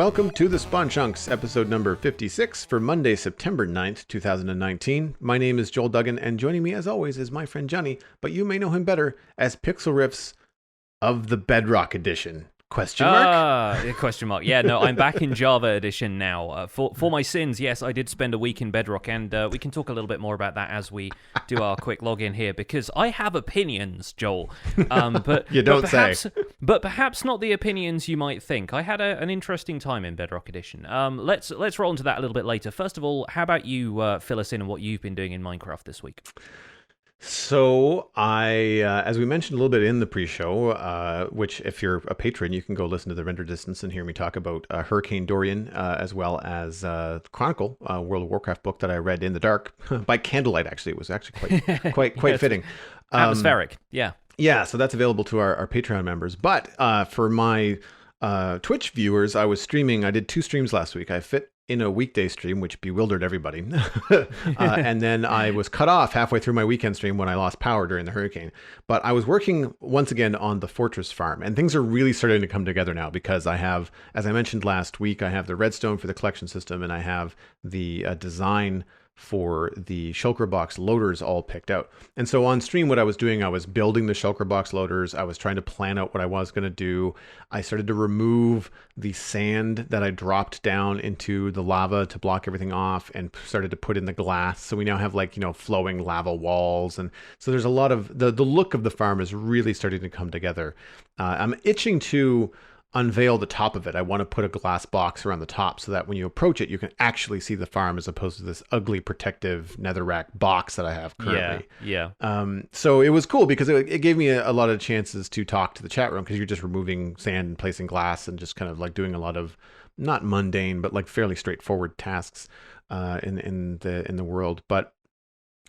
Welcome to the Spawn Chunks, episode number 56 for Monday, September 9th, 2019. My name is Joel Duggan, and joining me as always is my friend Jonny, but you may know him better as Pixel Riffs of the Bedrock Edition. Question mark? Question mark. Yeah, no, I'm back in Java Edition now. For my sins, yes, I did spend a week in Bedrock, and we can talk a little bit more about that as we do our quick login here, because I have opinions, Joel. But You don't say. But perhaps not the opinions you might think. I had an interesting time in Bedrock Edition. Let's roll into that a little bit later. First of all, how about you fill us in on what you've been doing in Minecraft this week? So I, as we mentioned a little bit in the pre-show, which if you're a patron, you can go listen to the Render Distance and hear me talk about Hurricane Dorian, as well as Chronicle, World of Warcraft book that I read in the dark by candlelight. Actually, it was actually quite fitting. Atmospheric, yeah. Yeah, so that's available to our Patreon members. But for my Twitch viewers, I was streaming. I did 2 streams last week. I fit in a weekday stream, which bewildered everybody. And then I was cut off halfway through my weekend stream when I lost power during the hurricane. But I was working once again on the Fortress farm, and things are really starting to come together now because I have, as I mentioned last week, I have the redstone for the collection system, and I have the design for the shulker box loaders all picked out. And so on stream, what I was doing, I was building the shulker box loaders. I was trying to plan out what I was going to do. I started to remove the sand that I dropped down into the lava to block everything off, and started to put in the glass. So we now have, like, flowing lava walls. And so there's a lot of the look of the farm is really starting to come together. I'm itching to unveil the top of it. I want to put a glass box around the top so that when you approach it, you can actually see the farm as opposed to this ugly protective netherrack box that I have currently. Yeah. So it was cool because it gave me a lot of chances to talk to the chat room, because you're just removing sand and placing glass and just kind of like doing a lot of not mundane, but like fairly straightforward tasks in the world. But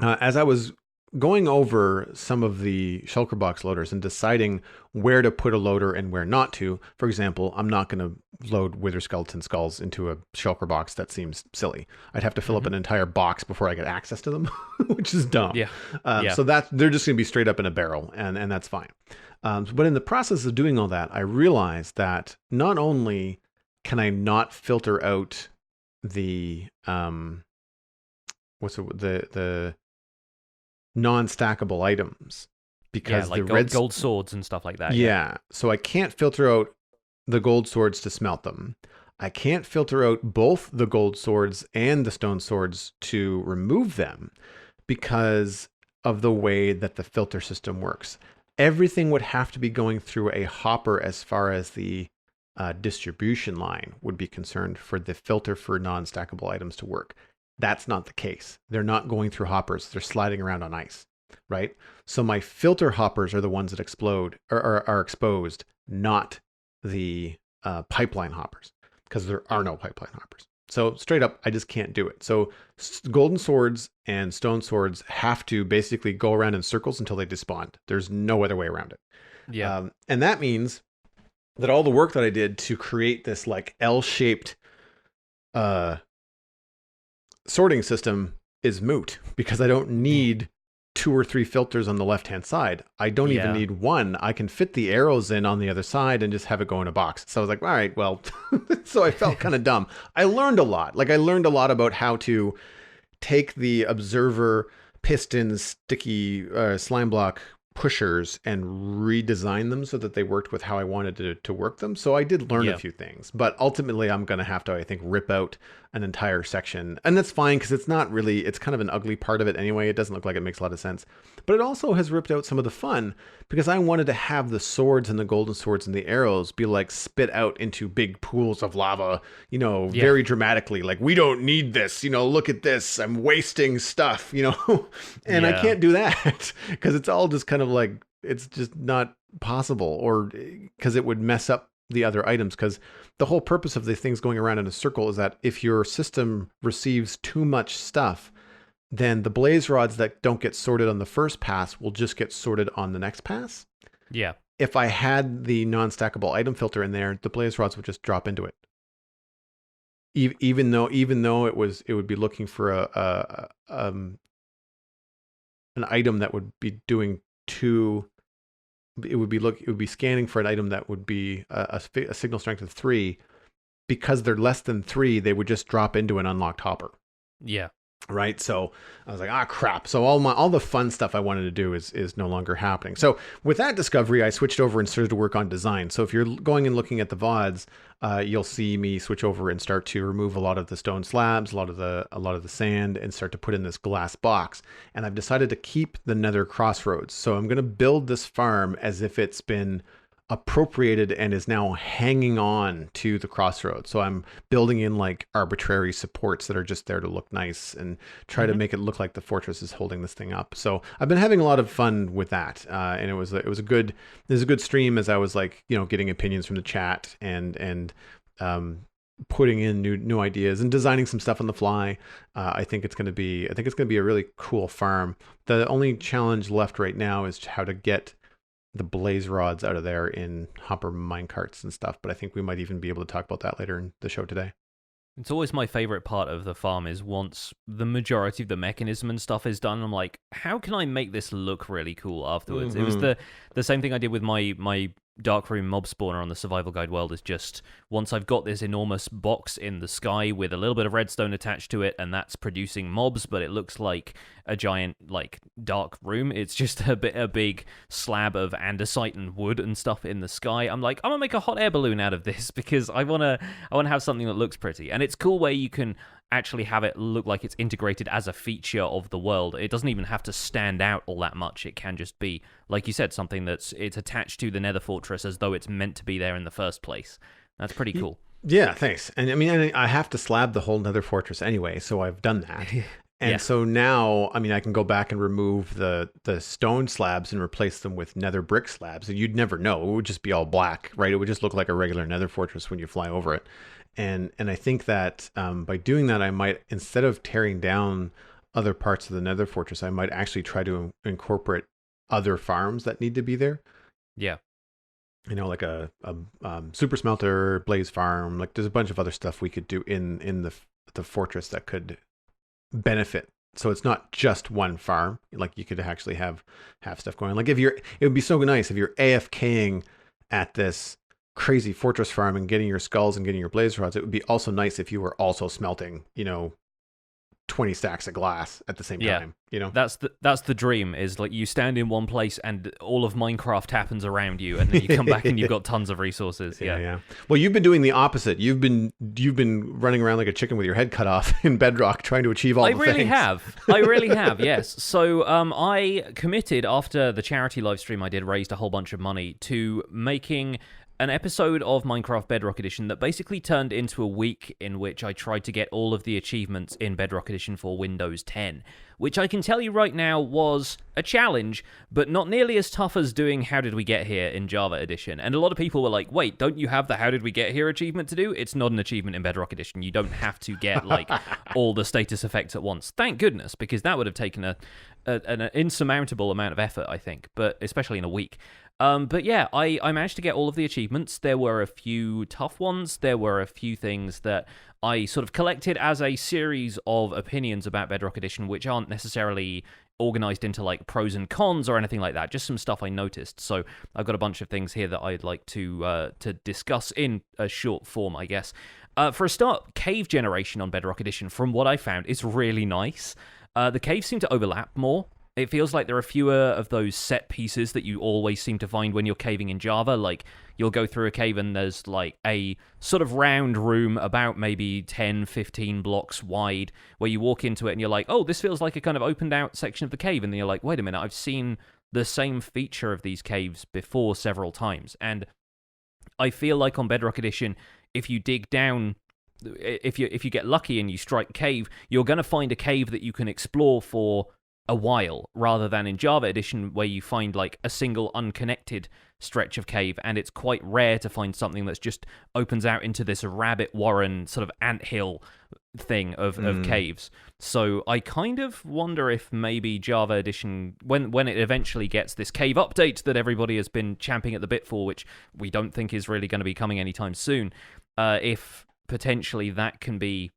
as I was going over some of the shulker box loaders and deciding where to put a loader and where not to. For example, I'm not going to load wither skeleton skulls into a shulker box. That seems silly. I'd have to fill up an entire box before I get access to them, which is dumb. So that they're just going to be straight up in a barrel, and that's fine. But in the process of doing all that, I realized that not only can I not filter out the the non-stackable items, because like the gold swords and stuff like that. Yeah. So I can't filter out the gold swords to smelt them. I can't filter out both the gold swords and the stone swords to remove them because of the way that the filter system works. Everything would have to be going through a hopper as far as the distribution line would be concerned for the filter for non-stackable items to work. That's not the case. They're not going through hoppers. They're sliding around on ice, right? So my filter hoppers are the ones that explode or are exposed, not the pipeline hoppers, because there are no pipeline hoppers. So straight up, I just can't do it. So golden swords and stone swords have to basically go around in circles until they despawn. There's no other way around it. Yeah. And that means that all the work that I did to create this like L-shaped sorting system is moot, because I don't need 2 or 3 filters on the left-hand side. I don't even need one. I can fit the arrows in on the other side and just have it go in a box. So I was like, all right, well, so I felt kind of dumb. I learned a lot. Like, I learned a lot about how to take the observer piston sticky slime block pushers and redesign them so that they worked with how I wanted to work them. So I did learn a few things, but ultimately I'm going to have to, I think, rip out an entire section. And that's fine, because it's not really, it's kind of an ugly part of it anyway. It doesn't look like it makes a lot of sense, but it also has ripped out some of the fun, because I wanted to have the swords and the golden swords and the arrows be like spit out into big pools of lava, very dramatically. Like, we don't need this, look at this, I'm wasting stuff, and I can't do that because it's all just kind of like, it's just not possible, or because it would mess up the other items, because the whole purpose of the things going around in a circle is that if your system receives too much stuff, then the blaze rods that don't get sorted on the first pass will just get sorted on the next pass. Yeah. If I had the non-stackable item filter in there, the blaze rods would just drop into it. Even though it would be looking for an item that would be doing 2. It would be scanning for an item that would be a signal strength of 3, because they're less than 3, they would just drop into an unlocked hopper. Yeah. Right. So I was like, crap. So all the fun stuff I wanted to do is no longer happening. So with that discovery, I switched over and started to work on design. So if you're going and looking at the VODs, you'll see me switch over and start to remove a lot of the stone slabs, a lot of the sand, and start to put in this glass box. And I've decided to keep the nether crossroads. So I'm going to build this farm as if it's been appropriated and is now hanging on to the crossroads. So I'm building in like arbitrary supports that are just there to look nice and try to make it look like the fortress is holding this thing up. So I've been having a lot of fun with that, and it was a good stream as I was like, you know, getting opinions from the chat and putting in new ideas and designing some stuff on the fly. I think it's going to be a really cool farm. The only challenge left right now is how to get the blaze rods out of there in hopper minecarts and stuff, but I think we might even be able to talk about that later in the show today. It's always my favorite part of the farm is once the majority of the mechanism and stuff is done, I'm like, how can I make this look really cool afterwards? It was the same thing I did with my darkroom mob spawner on the survival guide world. Is just once I've got this enormous box in the sky with a little bit of redstone attached to it, and that's producing mobs, but it looks like a giant like dark room. It's just a big slab of andesite and wood and stuff in the sky. I'm like, I'm gonna make a hot air balloon out of this because I wanna have something that looks pretty, and it's cool where you can actually have it look like it's integrated as a feature of the world. It doesn't even have to stand out all that much. It can just be, like you said, something it's attached to the nether fortress as though it's meant to be there in the first place. That's pretty cool. Yeah, thanks. And I mean, I have to slab the whole nether fortress anyway, so I've done that. And so now, I mean, I can go back and remove the stone slabs and replace them with nether brick slabs. And you'd never know. It would just be all black, right? It would just look like a regular nether fortress when you fly over it. And I think that by doing that, I might, instead of tearing down other parts of the nether fortress, I might actually try to incorporate other farms that need to be there. Yeah. You know, like a super smelter, blaze farm. Like there's a bunch of other stuff we could do in the fortress that could benefit. So it's not just one farm. Like you could actually have stuff going on. Like it would be so nice if you're AFKing at this crazy fortress farm and getting your skulls and getting your blaze rods. It would be also nice if you were also smelting, 20 stacks of glass at the same time. That's the dream, is like you stand in one place and all of Minecraft happens around you, and then you come back and you've got tons of resources. Yeah. Well, you've been doing the opposite. You've been running around like a chicken with your head cut off in Bedrock trying to achieve all the things. I really have, yes. So I committed, after the charity live stream I did, raised a whole bunch of money to making an episode of Minecraft Bedrock Edition that basically turned into a week in which I tried to get all of the achievements in Bedrock Edition for Windows 10, which I can tell you right now was a challenge, but not nearly as tough as doing How Did We Get Here in Java Edition. And a lot of people were like, wait, don't you have the How Did We Get Here achievement to do? It's not an achievement in Bedrock Edition. You don't have to get like all the status effects at once. Thank goodness, because that would have taken an insurmountable amount of effort, I think, but especially in a week. But yeah, I managed to get all of the achievements. There were a few tough ones. There were a few things that I sort of collected as a series of opinions about Bedrock Edition, which aren't necessarily organized into like pros and cons or anything like that. Just some stuff I noticed. So I've got a bunch of things here that I'd like to discuss in a short form, I guess. For a start, cave generation on Bedrock Edition, from what I found, is really nice. The caves seem to overlap more. It feels like there are fewer of those set pieces that you always seem to find when you're caving in Java. Like, you'll go through a cave and there's like a sort of round room about maybe 10, 15 blocks wide where you walk into it and you're like, oh, this feels like a kind of opened out section of the cave. And then you're like, wait a minute, I've seen the same feature of these caves before several times. And I feel like on Bedrock Edition, if you dig down, if you get lucky and you strike cave, you're going to find a cave that you can explore for a while, rather than in Java Edition where you find like a single unconnected stretch of cave, and it's quite rare to find something that's just opens out into this rabbit warren sort of anthill thing of caves. So I kind of wonder if maybe Java Edition, when it eventually gets this cave update that everybody has been champing at the bit for, which we don't think is really going to be coming anytime soon, if potentially that can be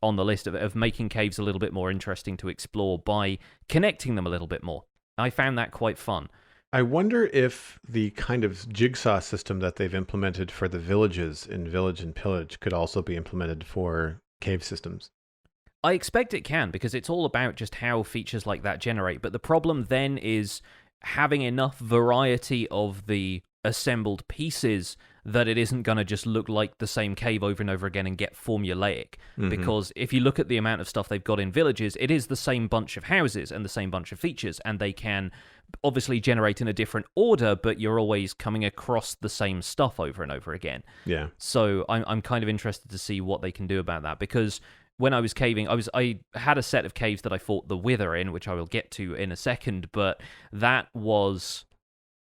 on the list of making caves a little bit more interesting to explore by connecting them a little bit more. I found that quite fun. I wonder if the kind of jigsaw system that they've implemented for the villages in Village and Pillage could also be implemented for cave systems. I expect it can, because it's all about just how features like that generate. But the problem then is having enough variety of the assembled pieces that it isn't going to just look like the same cave over and over again and get formulaic. Mm-hmm. Because if you look at the amount of stuff they've got in villages, it is the same bunch of houses and the same bunch of features, and they can obviously generate in a different order, but you're always coming across the same stuff over and over again. Yeah. So I'm kind of interested to see what they can do about that, because when I was caving, I had a set of caves that I fought the Wither in, which I will get to in a second, but that was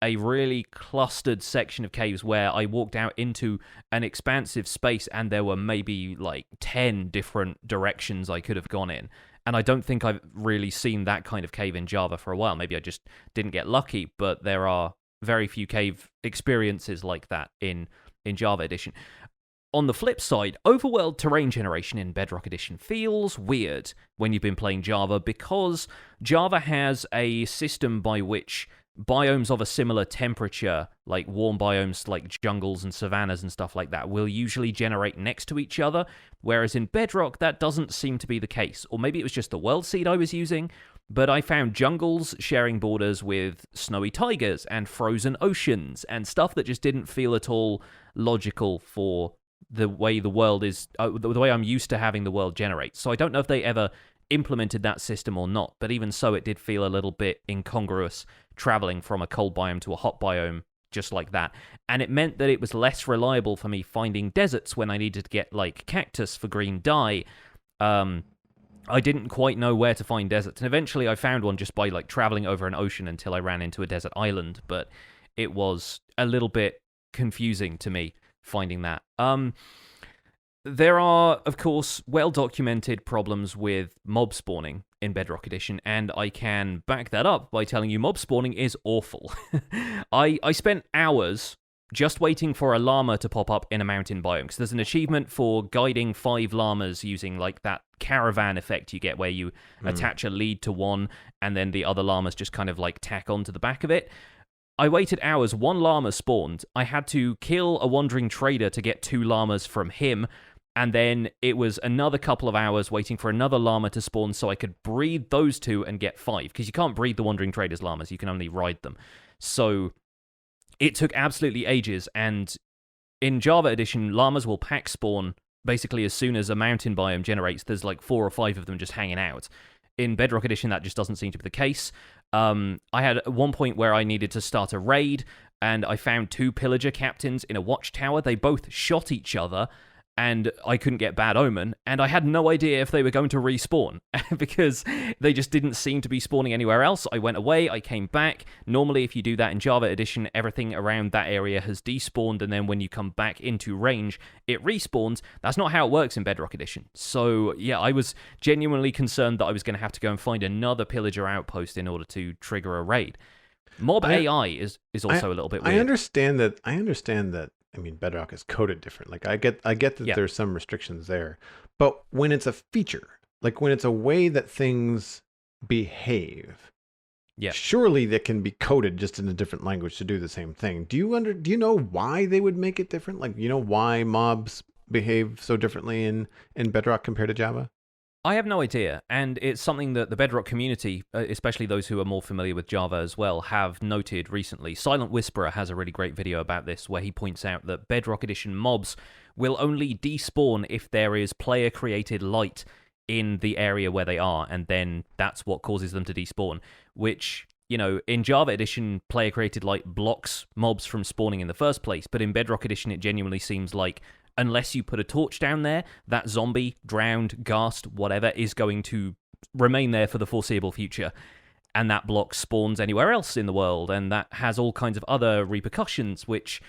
a really clustered section of caves where I walked out into an expansive space and there were maybe like 10 different directions I could have gone in. And I don't think I've really seen that kind of cave in Java for a while. Maybe I just didn't get lucky, but there are very few cave experiences like that in Java Edition. On the flip side, overworld terrain generation in Bedrock Edition feels weird when you've been playing Java, because Java has a system by which biomes of a similar temperature, like warm biomes like jungles and savannas and stuff like that, will usually generate next to each other, whereas in Bedrock that doesn't seem to be the case. Or maybe it was just the world seed I was using, but I found jungles sharing borders with snowy tigers and frozen oceans and stuff that just didn't feel at all logical for the way the world is, the way I'm used to having the world generate. So I don't know if they ever implemented that system or not, but even so, it did feel a little bit incongruous traveling from a cold biome to a hot biome just like that. And it meant that it was less reliable for me finding deserts when I needed to get like cactus for green dye. I didn't quite know where to find deserts, and eventually I found one just by like traveling over an ocean until I ran into a desert island, but it was a little bit confusing to me finding that. There are, of course, well-documented problems with mob spawning in Bedrock Edition, and I can back that up by telling you mob spawning is awful. I spent hours just waiting for a llama to pop up in a mountain biome, because there's an achievement for guiding 5 llamas using like that caravan effect you get where you attach a lead to one, and then the other llamas just kind of like tack onto the back of it. I waited hours, 1 llama spawned, I had to kill a wandering trader to get 2 llamas from him, and then it was another couple of hours waiting for another llama to spawn so I could breed those 2 and get 5, because you can't breed the Wandering Traders llamas, you can only ride them. So it took absolutely ages, and in Java Edition, llamas will pack spawn basically as soon as a mountain biome generates. There's like 4 or 5 of them just hanging out. In Bedrock Edition, that just doesn't seem to be the case. I had one point where I needed to start a raid, and I found 2 pillager captains in a watchtower. They both shot each other, and I couldn't get Bad Omen, and I had no idea if they were going to respawn, because they just didn't seem to be spawning anywhere else. I went away, I came back. Normally, if you do that in Java Edition, everything around that area has despawned, and then when you come back into range, it respawns. That's not how it works in Bedrock Edition. So, yeah, I was genuinely concerned that I was going to have to go and find another pillager outpost in order to trigger a raid. Mob AI is also a little bit weird. I understand that. I mean, Bedrock is coded different. Like I get that there's some restrictions there, but when it's a feature, like when it's a way that things behave, surely that can be coded just in a different language to do the same thing. Do you know why they would make it different? Like, you know why mobs behave so differently in Bedrock compared to Java? I have no idea, and it's something that the Bedrock community, especially those who are more familiar with Java as well, have noted recently. Silent Whisperer has a really great video about this, where he points out that Bedrock Edition mobs will only despawn if there is player-created light in the area where they are, and then that's what causes them to despawn, which, you know, in Java Edition, player-created light blocks mobs from spawning in the first place, but in Bedrock Edition, it genuinely seems like unless you put a torch down there, that zombie, drowned, gassed, whatever, is going to remain there for the foreseeable future. And that block spawns anywhere else in the world, and that has all kinds of other repercussions which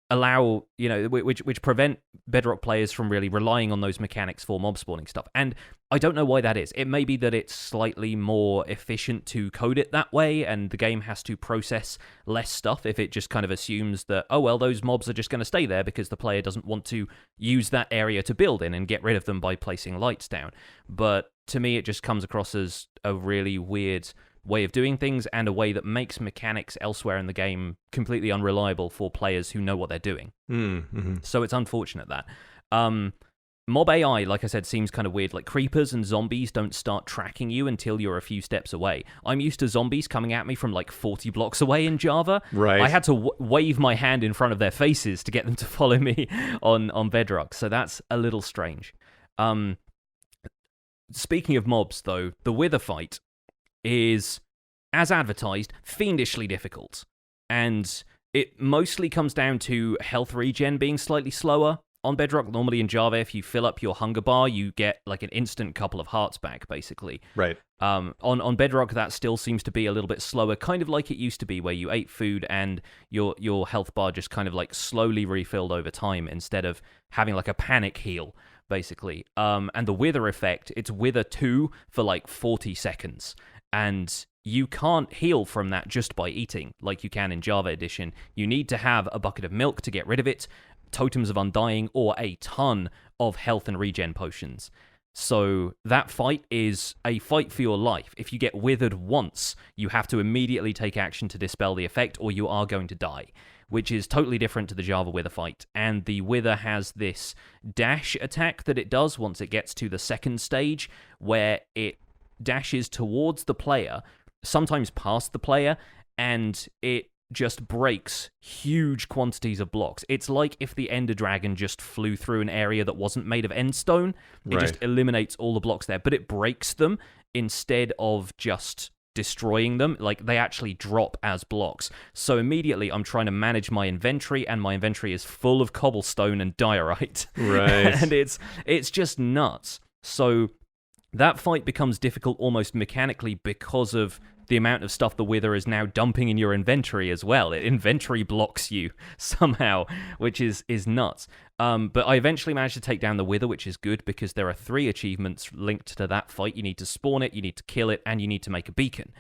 allow, you know, which prevent Bedrock players from really relying on those mechanics for mob spawning stuff. And I don't know why that is. It may be that it's slightly more efficient to code it that way, and the game has to process less stuff if it just kind of assumes that, oh, well, those mobs are just going to stay there because the player doesn't want to use that area to build in and get rid of them by placing lights down. But to me, it just comes across as a really weird way of doing things and a way that makes mechanics elsewhere in the game completely unreliable for players who know what they're doing. Mm-hmm. So it's unfortunate that. Mob AI, like I said, seems kind of weird. Like, creepers and zombies don't start tracking you until you're a few steps away. I'm used to zombies coming at me from like 40 blocks away in Java. Right. I had to wave my hand in front of their faces to get them to follow me on Bedrock. So that's a little strange. Speaking of mobs, though, the Wither fight is, as advertised, fiendishly difficult. And it mostly comes down to health regen being slightly slower. On Bedrock, normally in Java, if you fill up your hunger bar, you get like an instant couple of hearts back, basically. Right. On Bedrock, that still seems to be a little bit slower, kind of like it used to be, where you ate food and your health bar just kind of like slowly refilled over time instead of having like a panic heal, basically. And the Wither effect, it's Wither 2 for like 40 seconds. And you can't heal from that just by eating, like you can in Java Edition. You need to have a bucket of milk to get rid of it, totems of undying, or a ton of health and regen potions. So that fight is a fight for your life. If you get withered once, you have to immediately take action to dispel the effect, or you are going to die, which is totally different to the Java Wither fight. And the Wither has this dash attack that it does once it gets to the second stage, where it dashes towards the player, sometimes past the player, and it just breaks huge quantities of blocks. It's like if the Ender Dragon just flew through an area that wasn't made of endstone. It just eliminates all the blocks there, but it breaks them instead of just destroying them. Like, they actually drop as blocks. So immediately I'm trying to manage my inventory, and my inventory is full of cobblestone and diorite. Right. And it's just nuts. So that fight becomes difficult almost mechanically because of the amount of stuff the Wither is now dumping in your inventory as well. It inventory blocks you somehow, which is nuts. But I eventually managed to take down the Wither, which is good because there are 3 achievements linked to that fight. You need to spawn it, you need to kill it, and you need to make a beacon.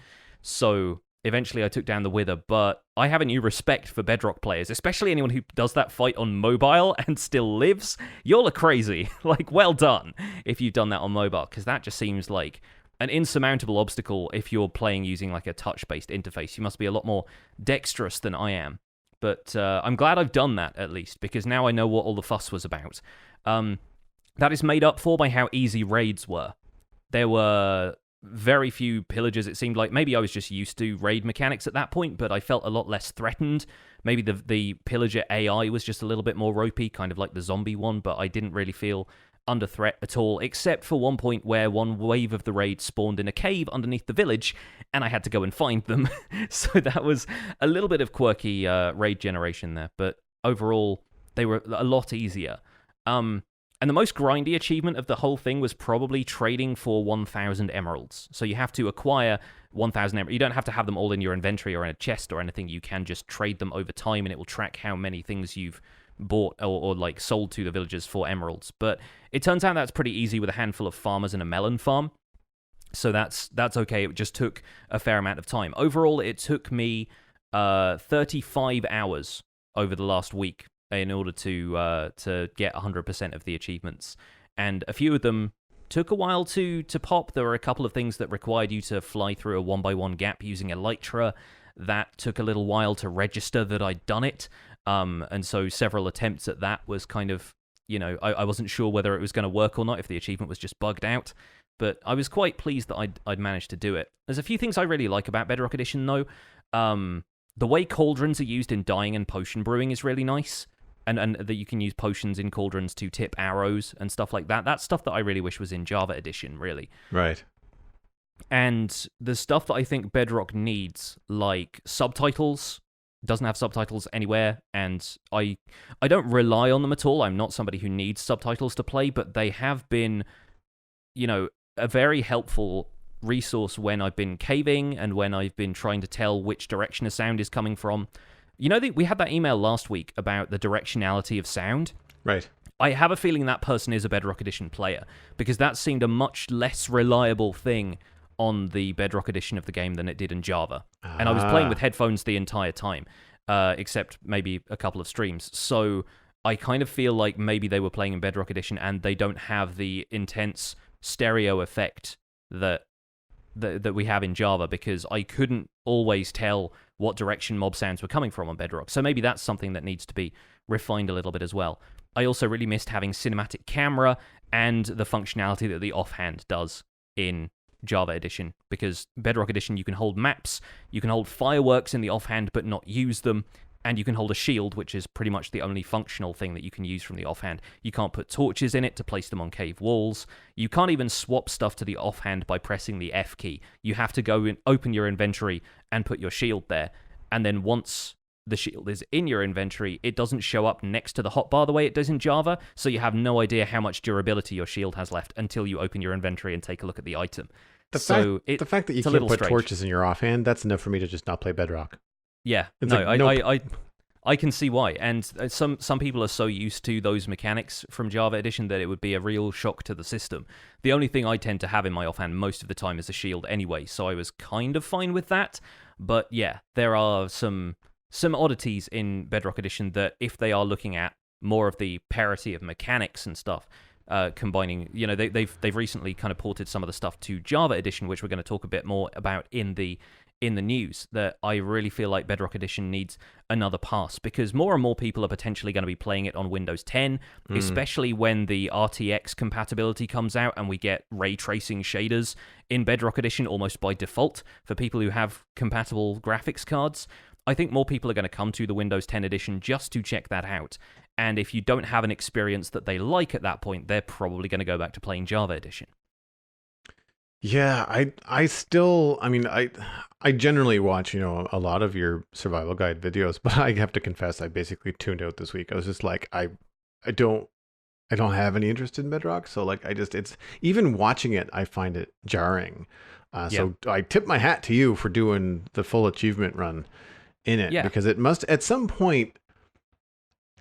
So eventually I took down the Wither, but I have a new respect for Bedrock players, especially anyone who does that fight on mobile and still lives. Y'all are crazy. Like, well done if you've done that on mobile, because that just seems like an insurmountable obstacle if you're playing using like a touch-based interface. You must be a lot more dexterous than I am. But I'm glad I've done that, at least, because now I know what all the fuss was about. That is made up for by how easy raids were. There were very few pillagers, it seemed like. Maybe I was just used to raid mechanics at that point, but I felt a lot less threatened. Maybe the pillager AI was just a little bit more ropey, kind of like the zombie one, but I didn't really feel under threat at all, except for one point where one wave of the raid spawned in a cave underneath the village, and I had to go and find them. So that was a little bit of quirky raid generation there, but overall, they were a lot easier. And the most grindy achievement of the whole thing was probably trading for 1,000 emeralds. So you have to acquire 1,000 emeralds. You don't have to have them all in your inventory or in a chest or anything. You can just trade them over time, and it will track how many things you've bought or like sold to the villagers for emeralds. But it turns out that's pretty easy with a handful of farmers and a melon farm. So that's okay. It just took a fair amount of time. Overall, it took me 35 hours over the last week in order to get 100% of the achievements. And a few of them took a while to pop. There were a couple of things that required you to fly through a 1x1 gap using elytra. That took a little while to register that I'd done it. And so several attempts at that was kind of, I wasn't sure whether it was going to work or not, if the achievement was just bugged out. But I was quite pleased that I'd managed to do it. There's a few things I really like about Bedrock Edition, though. The way cauldrons are used in dyeing and potion brewing is really nice. And that you can use potions in cauldrons to tip arrows and stuff like that. That's stuff that I really wish was in Java Edition, really. Right. And the stuff that I think Bedrock needs, like subtitles, doesn't have subtitles anywhere, and I don't rely on them at all. I'm not somebody who needs subtitles to play, but they have been, a very helpful resource when I've been caving and when I've been trying to tell which direction a sound is coming from. We had that email last week about the directionality of sound. Right. I have a feeling that person is a Bedrock Edition player, because that seemed a much less reliable thing on the Bedrock Edition of the game than it did in Java. And I was playing with headphones the entire time, except maybe a couple of streams. So I kind of feel like maybe they were playing in Bedrock Edition and they don't have the intense stereo effect that that we have in Java, because I couldn't always tell what direction mob sounds were coming from on Bedrock. So maybe that's something that needs to be refined a little bit as well. I also really missed having cinematic camera and the functionality that the offhand does in Java Edition, because Bedrock Edition, you can hold maps, you can hold fireworks in the offhand but not use them, and you can hold a shield, which is pretty much the only functional thing that you can use from the offhand. You can't put torches in it to place them on cave walls. You can't even swap stuff to the offhand by pressing the F key. You have to go and open your inventory and put your shield there, and then once the shield is in your inventory, it doesn't show up next to the hotbar the way it does in Java, so you have no idea how much durability your shield has left until you open your inventory and take a look at the item. The fact that you can't put torches in your offhand, that's enough for me to just not play Bedrock. Yeah, it's no, like, nope. I can see why. And some people are so used to those mechanics from Java Edition that it would be a real shock to the system. The only thing I tend to have in my offhand most of the time is a shield anyway, so I was kind of fine with that. But yeah, there are some oddities in Bedrock Edition that, if they are looking at more of the parity of mechanics and stuff, combining, they've recently kind of ported some of the stuff to Java Edition, which we're going to talk a bit more about in the news, that I really feel like Bedrock Edition needs another pass, because more and more people are potentially going to be playing it on Windows 10, especially when the RTX compatibility comes out and we get ray tracing shaders in Bedrock Edition almost by default for people who have compatible graphics cards. I think more people are going to come to the Windows 10 edition just to check that out. And if you don't have an experience that they like at that point, they're probably going to go back to playing Java Edition. Yeah, I generally watch, a lot of your survival guide videos, but I have to confess, I basically tuned out this week. I was just like, I don't have any interest in Bedrock. So like, it's even watching it, I find it jarring. So I tip my hat to you for doing the full achievement run in it, because it must at some point,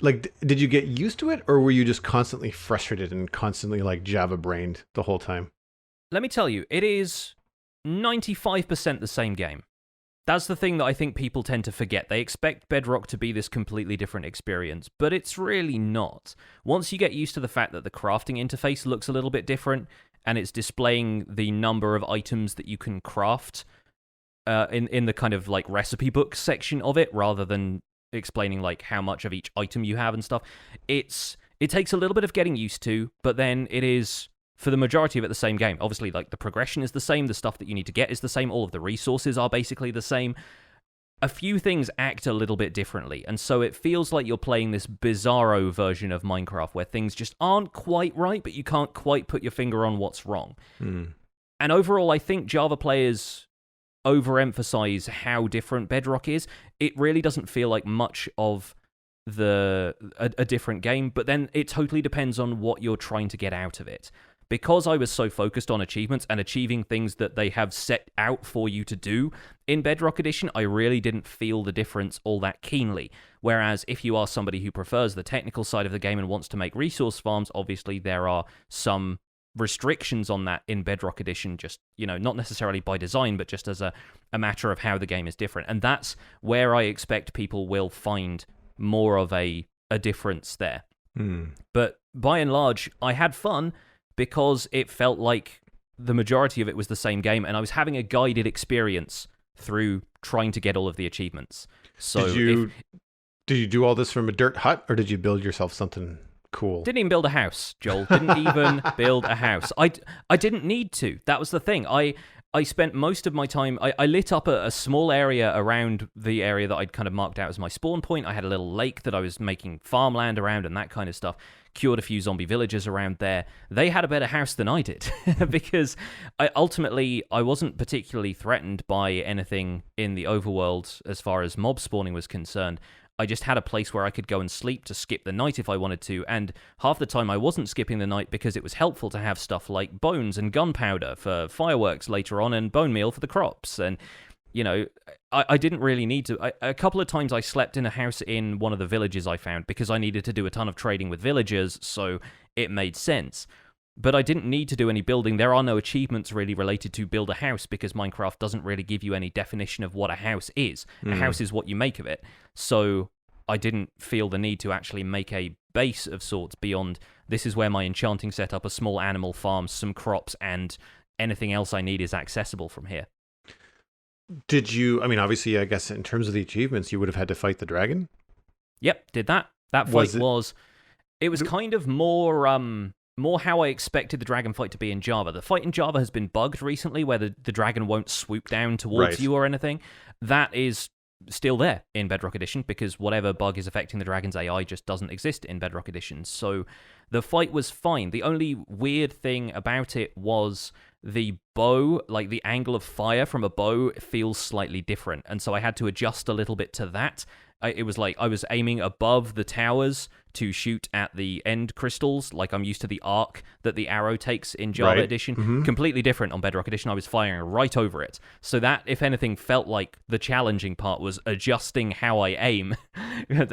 like, did you get used to it, or were you just constantly frustrated and constantly like Java brained the whole time? Let me tell you, it is 95% the same game. That's the thing that I think people tend to forget. They expect Bedrock to be this completely different experience, but it's really not. Once you get used to the fact that the crafting interface looks a little bit different, and it's displaying the number of items that you can craft in the kind of like recipe book section of it, rather than explaining like how much of each item you have and stuff, it takes a little bit of getting used to, but then it is, for the majority of it, the same game. Obviously, like, the progression is the same, the stuff that you need to get is the same, all of the resources are basically the same. A few things act a little bit differently, and so it feels like you're playing this bizarro version of Minecraft where things just aren't quite right, but you can't quite put your finger on what's wrong. And overall, I think Java players overemphasize how different Bedrock is. It really doesn't feel like much of a different game, but then it totally depends on what you're trying to get out of it. Because I was so focused on achievements and achieving things that they have set out for you to do in Bedrock Edition, I really didn't feel the difference all that keenly. Whereas if you are somebody who prefers the technical side of the game and wants to make resource farms, obviously there are some restrictions on that in Bedrock Edition, just, not necessarily by design, but just as a matter of how the game is different. And that's where I expect people will find more of a difference there. But by and large, I had fun, because it felt like the majority of it was the same game, and I was having a guided experience through trying to get all of the achievements. So did you do all this from a dirt hut, or did you build yourself something cool? Didn't even build a house, Joel. Didn't even build a house. I didn't need to. That was the thing. I spent most of my time, I lit up a small area around the area that I'd kind of marked out as my spawn point. I had a little lake that I was making farmland around and that kind of stuff. Cured a few zombie villagers around there. They had a better house than I did, because I wasn't particularly threatened by anything in the overworld as far as mob spawning was concerned. I just had a place where I could go and sleep to skip the night if I wanted to, and half the time I wasn't skipping the night because it was helpful to have stuff like bones and gunpowder for fireworks later on, and bone meal for the crops. And, I didn't really need to. A couple of times I slept in a house in one of the villages I found because I needed to do a ton of trading with villagers, so it made sense. But I didn't need to do any building. There are no achievements really related to build a house, because Minecraft doesn't really give you any definition of what a house is. A house is what you make of it. So I didn't feel the need to actually make a base of sorts beyond, this is where my enchanting setup, a small animal farm, some crops, and anything else I need is accessible from here. Did you, I mean, obviously, I guess in terms of the achievements, you would have had to fight the dragon? Yep, did that. That fight it was kind of more how I expected the dragon fight to be in Java. The fight in Java has been bugged recently, where the dragon won't swoop down towards you or anything. That is still there in Bedrock Edition, because whatever bug is affecting the dragon's AI just doesn't exist in Bedrock Edition. So the fight was fine. The only weird thing about it was the bow, like the angle of fire from a bow feels slightly different, and so I had to adjust a little bit to that. It was like I was aiming above the towers to shoot at the end crystals, like I'm used to the arc that the arrow takes in Java Edition. Completely different on Bedrock Edition. I was firing right over it. So that, if anything, felt like the challenging part was adjusting how I aim,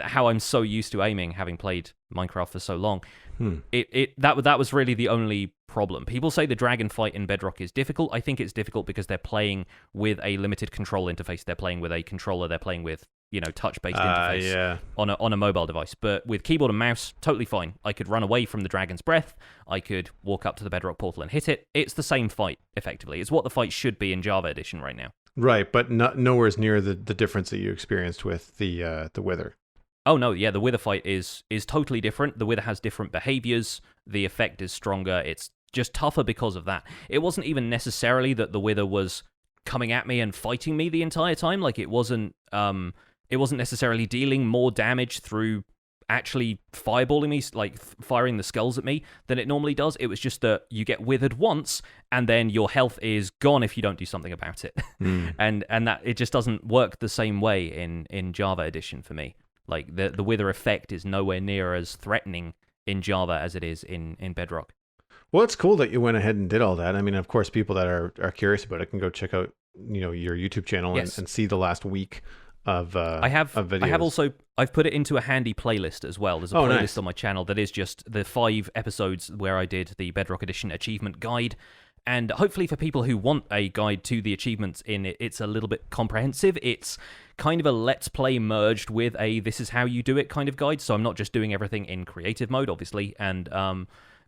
how I'm so used to aiming, having played Minecraft for so long. That was really the only problem. People say the dragon fight in Bedrock is difficult. I think it's difficult because they're playing with a limited control interface. They're playing with a controller. They're playing with, touch-based interface on a mobile device. But with keyboard and mouse, totally fine. I could run away from the dragon's breath. I could walk up to the Bedrock portal and hit it. It's the same fight, effectively. It's what the fight should be in Java Edition right now. Right, but nowhere near the difference that you experienced with the Wither. Oh no, yeah, the Wither fight is totally different. The Wither has different behaviors. The effect is stronger. It's just tougher because of that. It wasn't even necessarily that the Wither was coming at me and fighting me the entire time. Like it wasn't necessarily dealing more damage through actually fireballing me, like firing the skulls at me, than it normally does. It was just that you get withered once and then your health is gone if you don't do something about it. And that it just doesn't work the same way in Java Edition for me. Like the wither effect is nowhere near as threatening in Java as it is in Bedrock. Well, it's cool that you went ahead and did all that. I mean, of course, people that are curious about it can go check out, your YouTube channel and see the last week of videos. I've put it into a handy playlist as well. There's a playlist on my channel that is just the 5 episodes where I did the Bedrock Edition achievement guide. And hopefully for people who want a guide to the achievements in it, it's a little bit comprehensive. It's kind of a let's play merged with a this is how you do it kind of guide. So I'm not just doing everything in creative mode, obviously. And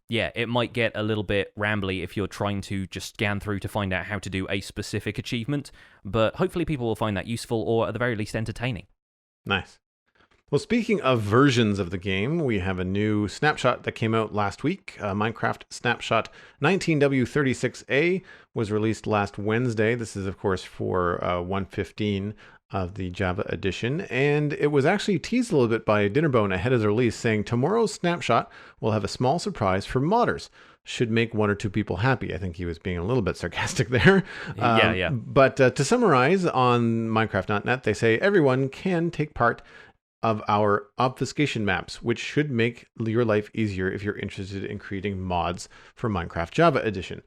it might get a little bit rambly if you're trying to just scan through to find out how to do a specific achievement. But hopefully people will find that useful or at the very least entertaining. Nice. Well, speaking of versions of the game, we have a new snapshot that came out last week. Minecraft Snapshot 19W36A was released last Wednesday. This is, of course, for 1.15 of the Java edition. And it was actually teased a little bit by Dinnerbone ahead of the release, saying tomorrow's snapshot will have a small surprise for modders. Should make 1 or 2 people happy. I think he was being a little bit sarcastic there. Yeah. But to summarize, on Minecraft.net, they say everyone can take part of our obfuscation maps, which should make your life easier if you're interested in creating mods for Minecraft Java Edition.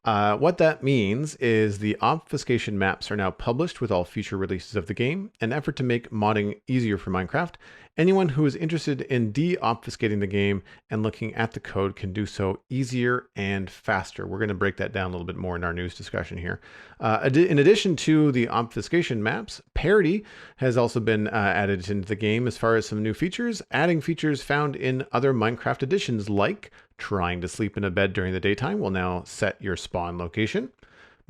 What that means is the obfuscation maps are now published with all future releases of the game, an effort to make modding easier for Minecraft. Anyone who is interested in de-obfuscating the game and looking at the code can do so easier and faster. We're going to break that down a little bit more in our news discussion here. In addition to the obfuscation maps, parity has also been added into the game as far as some new features, adding features found in other Minecraft editions like trying to sleep in a bed during the daytime will now set your spawn location.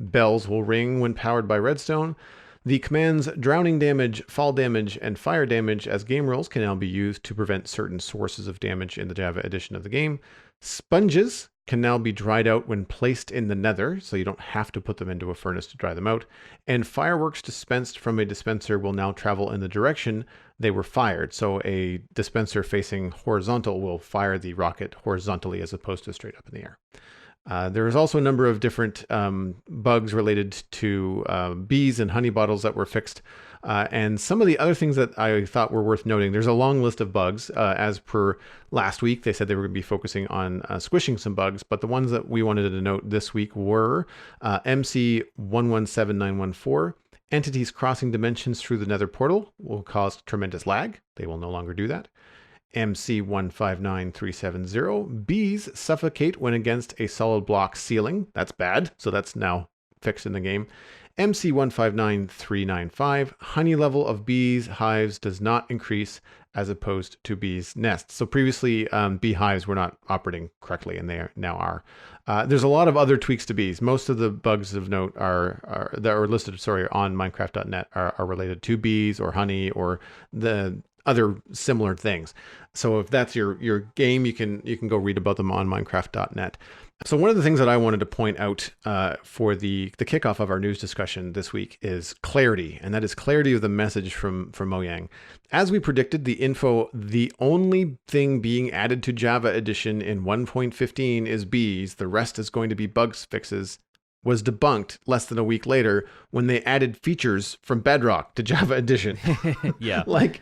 Bells will ring when powered by Redstone. The commands drowning damage, fall damage, and fire damage as game rules can now be used to prevent certain sources of damage in the Java edition of the game. Sponges can now be dried out when placed in the nether, so you don't have to put them into a furnace to dry them out. And fireworks dispensed from a dispenser will now travel in the direction they were fired. So a dispenser facing horizontal will fire the rocket horizontally as opposed to straight up in the air. There is also a number of different bugs related to bees and honey bottles that were fixed. And some of the other things that I thought were worth noting, there's a long list of bugs. As per last week, they said they were going to be focusing on squishing some bugs, but the ones that we wanted to note this week were MC117914. Entities crossing dimensions through the nether portal will cause tremendous lag. They will no longer do that. MC159370. Bees suffocate when against a solid block ceiling. That's bad. So that's now fixed in the game. MC159395, honey level of bees hives does not increase as opposed to bees nests. So previously bee hives were not operating correctly, and they now are. There's a lot of other tweaks to bees. Most of the bugs of note that are listed on Minecraft.net are related to bees or honey or the other similar things. So if that's your game, you can go read about them on Minecraft.net. So one of the things that I wanted to point out for the kickoff of our news discussion this week is clarity, and that is clarity of the message from Mojang. As we predicted, the only thing being added to Java Edition in 1.15 is bees. The rest is going to be bugs fixes, was debunked less than a week later when they added features from Bedrock to Java Edition. Yeah. Like,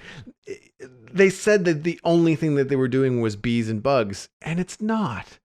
they said that the only thing that they were doing was bees and bugs, and it's not.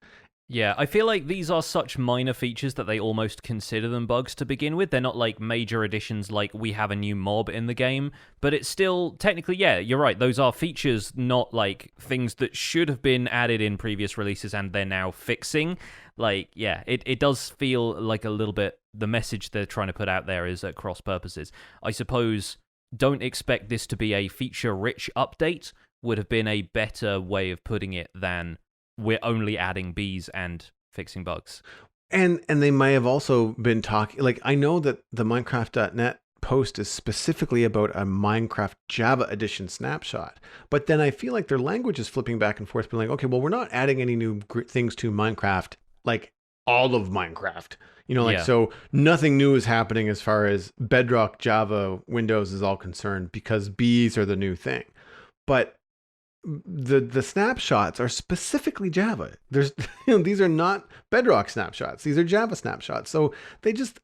Yeah, I feel like these are such minor features that they almost consider them bugs to begin with. They're not like major additions like we have a new mob in the game, but it's still technically, yeah, you're right. Those are features, not like things that should have been added in previous releases and they're now fixing. Like, yeah, it does feel like a little bit the message they're trying to put out there is at cross purposes. I suppose don't expect this to be a feature-rich update would have been a better way of putting it than we're only adding bees and fixing bugs. And they may have also been talking, like, I know that the Minecraft.net post is specifically about a Minecraft Java Edition snapshot, but then I feel like their language is flipping back and forth, being like, okay, well, we're not adding any new things to Minecraft, like all of Minecraft. So nothing new is happening as far as Bedrock Java Windows is all concerned because bees are the new thing. But the snapshots are specifically Java. There's these are not Bedrock snapshots. These are Java snapshots. So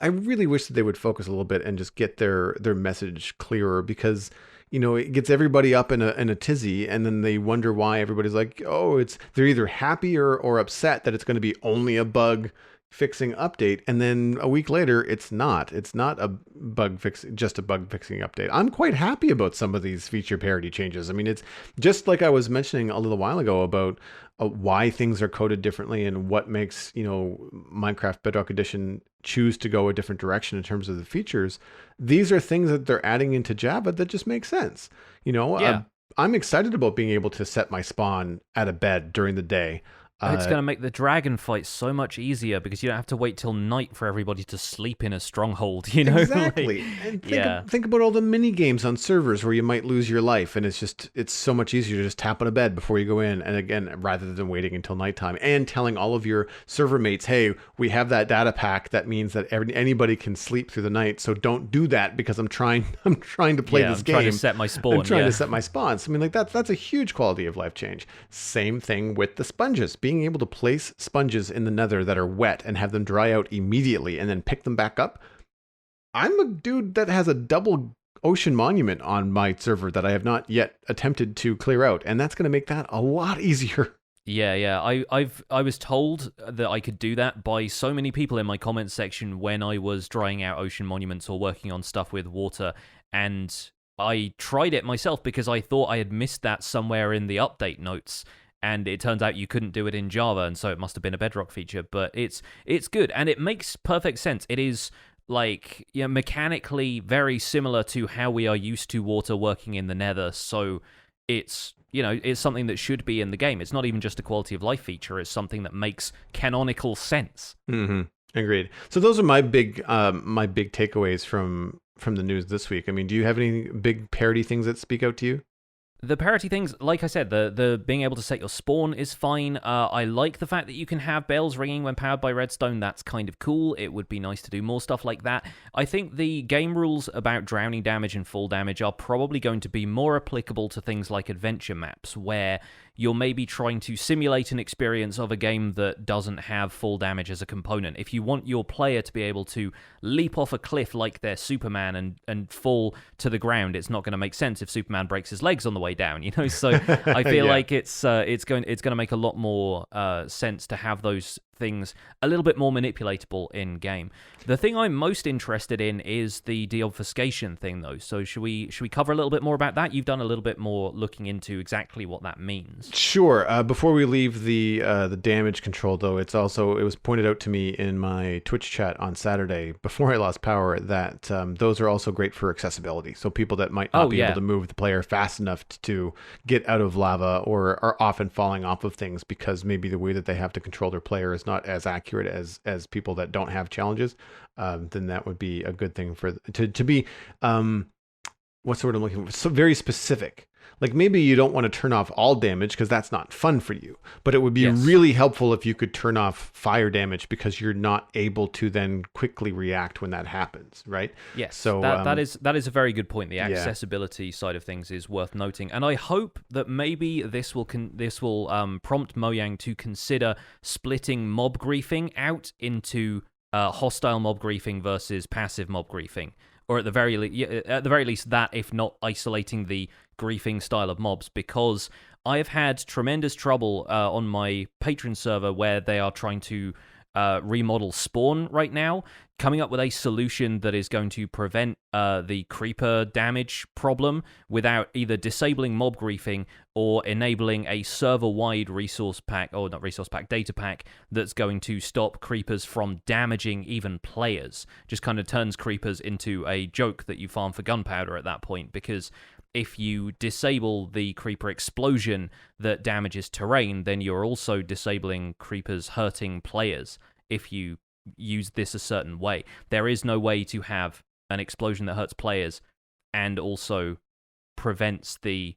I really wish that they would focus a little bit and just get their message clearer, because it gets everybody up in a tizzy, and then they wonder why everybody's like, oh, they're either happy or upset that it's going to be only a bug fixing update, and then a week later it's not a bug fix, just a bug fixing update. I'm quite happy about some of these feature parity changes. I mean, it's just like I was mentioning a little while ago about why things are coded differently and what makes Minecraft Bedrock Edition choose to go a different direction in terms of the features. These are things that they're adding into Java that just make sense. I'm excited about being able to set my spawn at a bed during the day. It's going to make the dragon fight so much easier because you don't have to wait till night for everybody to sleep in a stronghold, Exactly. And think about all the mini games on servers where you might lose your life, and it's so much easier to just tap on a bed before you go in, and again, rather than waiting until nighttime, and telling all of your server mates, hey, we have that data pack that means that anybody can sleep through the night, so don't do that because I'm trying to play this game. I'm trying to set my spawn. I'm trying to set my spawns. I mean, like that's a huge quality of life change. Same thing with the sponges. Being able to place sponges in the nether that are wet and have them dry out immediately and then pick them back up. I'm a dude that has a double ocean monument on my server that I have not yet attempted to clear out, and that's going to make that a lot easier. Yeah. I was told that I could do that by so many people in my comments section when I was drying out ocean monuments or working on stuff with water, and I tried it myself because I thought I had missed that somewhere in the update notes. And it turns out you couldn't do it in Java, and so it must have been a Bedrock feature. But it's good, and it makes perfect sense. It is mechanically very similar to how we are used to water working in the Nether. So it's something that should be in the game. It's not even just a quality of life feature. It's something that makes canonical sense. Mm-hmm. Agreed. So those are my big takeaways from the news this week. I mean, do you have any big parody things that speak out to you? The parity things, like I said, the being able to set your spawn is fine. I like the fact that you can have bells ringing when powered by redstone. That's kind of cool. It would be nice to do more stuff like that. I think the game rules about drowning damage and fall damage are probably going to be more applicable to things like adventure maps, where you're maybe trying to simulate an experience of a game that doesn't have fall damage as a component. If you want your player to be able to leap off a cliff like they're Superman and fall to the ground, it's not going to make sense if Superman breaks his legs on the way down, So I feel like it's going to make a lot more sense to have those things a little bit more manipulatable in game. The thing I'm most interested in is the deobfuscation thing, though. So should we cover a little bit more about that? You've done a little bit more looking into exactly what that means. Sure. Before we leave the damage control, though, it was pointed out to me in my Twitch chat on Saturday before I lost power that those are also great for accessibility. So people that might not be able to move the player fast enough to get out of lava, or are often falling off of things because maybe the way that they have to control their player is not as accurate as people that don't have challenges, then that would be a good thing to be what's the word I'm looking for? So very specific. Like maybe you don't want to turn off all damage because that's not fun for you, but it would be really helpful if you could turn off fire damage because you're not able to then quickly react when that happens, right? Yes. So that is a very good point. The accessibility side of things is worth noting, and I hope that maybe this will prompt Mojang to consider splitting mob griefing out into hostile mob griefing versus passive mob griefing. Or at the very least, that, if not isolating the griefing style of mobs, because I have had tremendous trouble on my Patreon server where they are trying to remodel spawn right now, coming up with a solution that is going to prevent the creeper damage problem without either disabling mob griefing or enabling a server-wide data pack that's going to stop creepers from damaging even players. Just kind of turns creepers into a joke that you farm for gunpowder at that point, because if you disable the creeper explosion that damages terrain, then you're also disabling creepers hurting players if you use this a certain way. There is no way to have an explosion that hurts players and also prevents the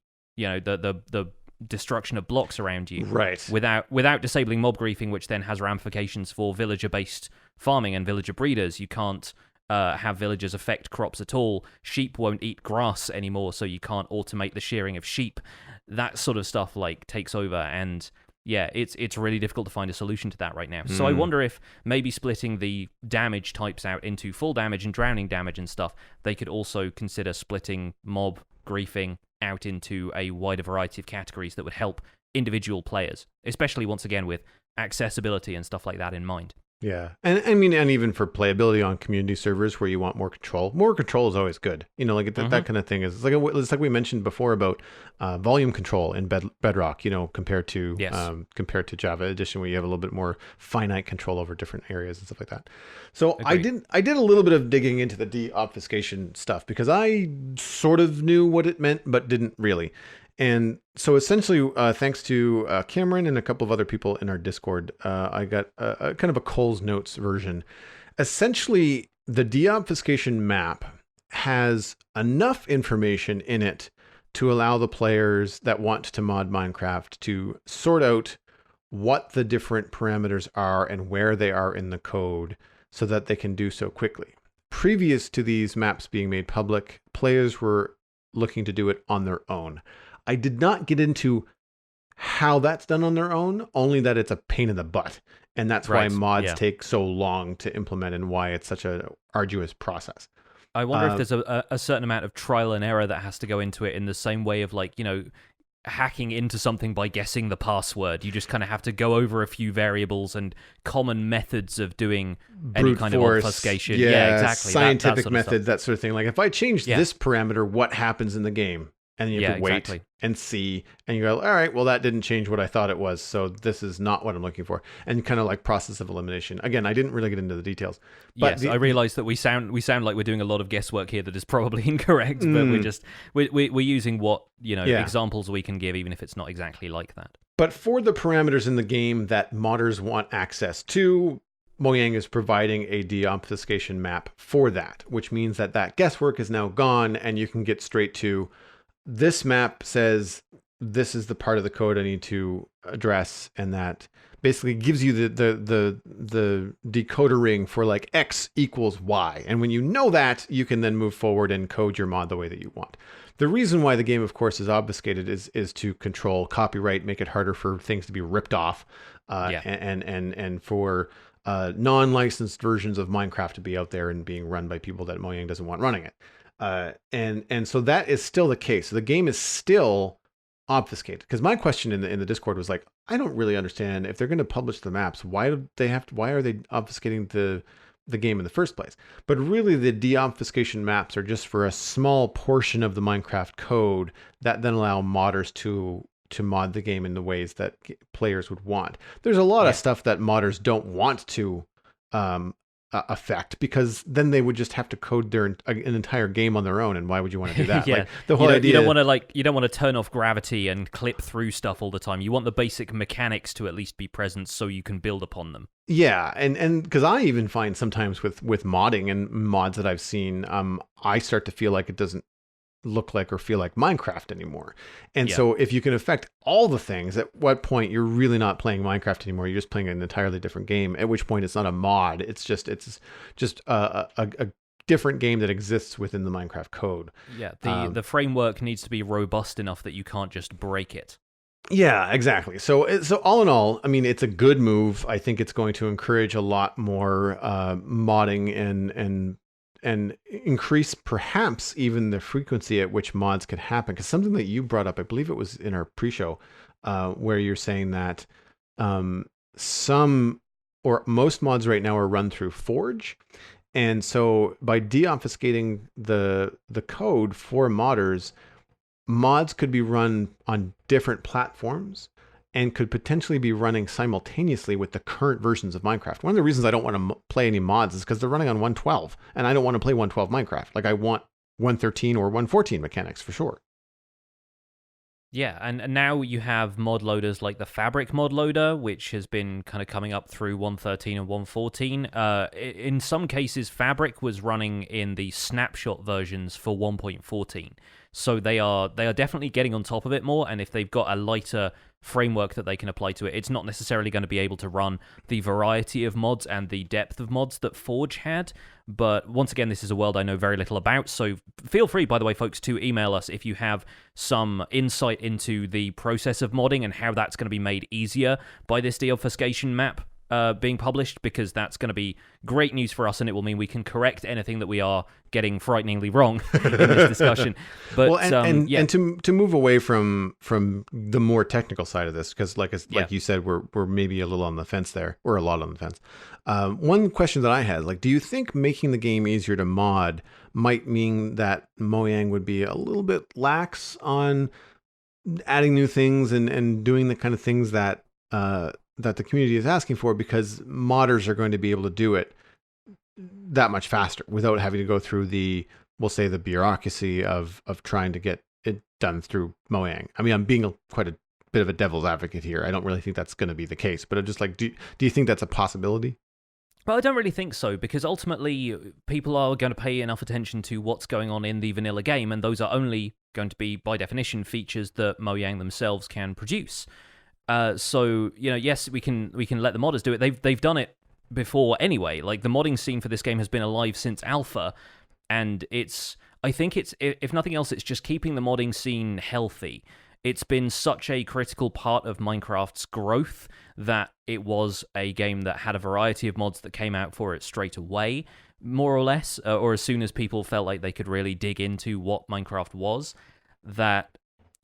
destruction of blocks around you, right? Without disabling mob griefing, which then has ramifications for villager-based farming and villager breeders. You can't have villagers affect crops at all. Sheep won't eat grass anymore, so you can't automate the shearing of sheep. That sort of stuff takes over, and yeah, it's really difficult to find a solution to that right now. So I wonder if maybe splitting the damage types out into full damage and drowning damage and stuff, they could also consider splitting mob griefing out into a wider variety of categories that would help individual players, especially once again with accessibility and stuff like that in mind. Yeah, and I mean, and even for playability on community servers where you want more control is always good. Like that kind of thing is like we mentioned before about volume control in Bedrock. Compared to Java Edition, where you have a little bit more finite control over different areas and stuff like that. So Agreed. I did a little bit of digging into the deobfuscation stuff because I sort of knew what it meant, but didn't really. And so essentially, thanks to Cameron and a couple of other people in our Discord, I got a kind of a Cole's Notes version. Essentially, the deobfuscation map has enough information in it to allow the players that want to mod Minecraft to sort out what the different parameters are and where they are in the code so that they can do so quickly. Previous to these maps being made public, players were looking to do it on their own. I did not get into how that's done on their own, only that it's a pain in the butt. And that's why mods take so long to implement and why it's such an arduous process. I wonder if there's a certain amount of trial and error that has to go into it in the same way of hacking into something by guessing the password. You just kind of have to go over a few variables and common methods of doing any kind of obfuscation. Yeah, exactly. Scientific that methods, that sort of thing. Like if I change this parameter, what happens in the game? And you have to wait and see, and you go, all right, well, that didn't change what I thought it was, so this is not what I'm looking for. And kind of like process of elimination. Again, I didn't really get into the details. But yes, I realize that we sound like we're doing a lot of guesswork here that is probably incorrect, but we're using what examples we can give, even if it's not exactly like that. But for the parameters in the game that modders want access to, Mojang is providing a deobfuscation map for that, which means that guesswork is now gone, and you can get straight to this map says this is the part of the code I need to address, and that basically gives you the decoder ring for like X equals Y. And when you know that, you can then move forward and code your mod the way that you want. The reason why the game, of course, is obfuscated is to control copyright, make it harder for things to be ripped off, and for non-licensed versions of Minecraft to be out there and being run by people that Mojang doesn't want running it. And so that is still the case. So the game is still obfuscated. Because my question in the Discord was like, I don't really understand if they're going to publish the maps. Why do they have to? Why are they obfuscating the game in the first place? But really, the deobfuscation maps are just for a small portion of the Minecraft code that then allow modders to mod the game in the ways that players would want. There's a lot of stuff that modders don't want to affect, because then they would just have to code an entire game on their own, and why would you want to do that? Yeah, like the whole idea, you don't want to turn off gravity and clip through stuff all the time. You want the basic mechanics to at least be present so you can build upon them. Yeah, and because I even find sometimes with modding and mods that I've seen, I start to feel like it doesn't look like or feel like Minecraft anymore. And so if you can affect all the things, at what point you're really not playing Minecraft anymore? You're just playing an entirely different game, at which point it's not a mod. It's just a different game that exists within the Minecraft code. Yeah, the framework needs to be robust enough that you can't just break it. Yeah, exactly. So all in all, I mean, it's a good move. I think it's going to encourage a lot more modding and increase perhaps even the frequency at which mods can happen. Because something that you brought up, I believe it was in our pre-show, where you're saying that some or most mods right now are run through Forge. And so by deobfuscating the code for modders, mods could be run on different platforms and could potentially be running simultaneously with the current versions of Minecraft. One of the reasons I don't want to play any mods is because they're running on 1.12, and I don't want to play 1.12 Minecraft. Like, I want 1.13 or 1.14 mechanics for sure. Yeah, and now you have mod loaders like the Fabric mod loader, which has been kind of coming up through 1.13 and 1.14. In some cases, Fabric was running in the snapshot versions for 1.14. So they are definitely getting on top of it more, and if they've got a lighter framework that they can apply to it, it's not necessarily going to be able to run the variety of mods and the depth of mods that Forge had. But once again, this is a world I know very little about, so feel free, by the way, folks, to email us if you have some insight into the process of modding and how that's going to be made easier by this deobfuscation map being published, because that's going to be great news for us, and it will mean we can correct anything that we are getting frighteningly wrong in this discussion. But well, and to move away from the more technical side of this, because like you said, we're maybe a little on the fence there, or a lot on the fence. One question that I had, like, do you think making the game easier to mod might mean that Mojang would be a little bit lax on adding new things and doing the kind of things that the community is asking for, because modders are going to be able to do it that much faster without having to go through we'll say the bureaucracy of trying to get it done through Mojang. I mean, I'm being quite a bit of a devil's advocate here. I don't really think that's going to be the case, but I'm just like, do you think that's a possibility? Well, I don't really think so, because ultimately people are going to pay enough attention to what's going on in the vanilla game, and those are only going to be, by definition, features that Mojang themselves can produce. So, yes, we can let the modders do it. They've done it before anyway. Like, the modding scene for this game has been alive since alpha, and I think it's, if nothing else, it's just keeping the modding scene healthy. It's been such a critical part of Minecraft's growth that it was a game that had a variety of mods that came out for it straight away, more or less, or as soon as people felt like they could really dig into what Minecraft was, that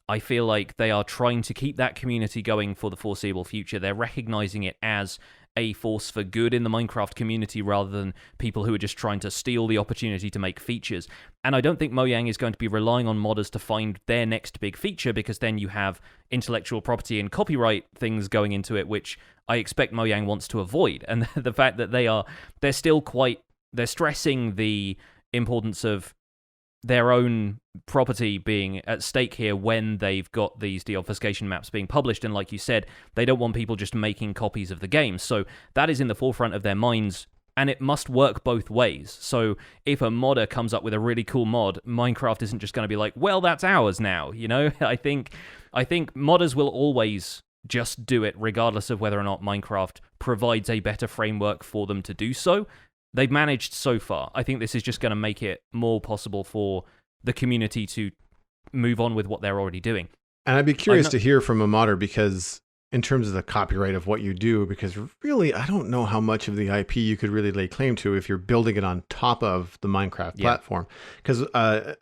I feel like they are trying to keep that community going for the foreseeable future. They're recognizing it as a force for good in the Minecraft community rather than people who are just trying to steal the opportunity to make features. And I don't think Mojang is going to be relying on modders to find their next big feature, because then you have intellectual property and copyright things going into it, which I expect Mojang wants to avoid. And the fact that they're stressing the importance of their own property being at stake here when they've got these deobfuscation maps being published. And like you said, they don't want people just making copies of the game. So that is in the forefront of their minds, and it must work both ways. So if a modder comes up with a really cool mod, Minecraft isn't just going to be like, well, that's ours now, I think modders will always just do it regardless of whether or not Minecraft provides a better framework for them to do so. They've managed so far. I think this is just going to make it more possible for the community to move on with what they're already doing. And I'd be curious to hear from a modder, because in terms of the copyright of what you do, because really, I don't know how much of the IP you could really lay claim to if you're building it on top of the Minecraft platform. Because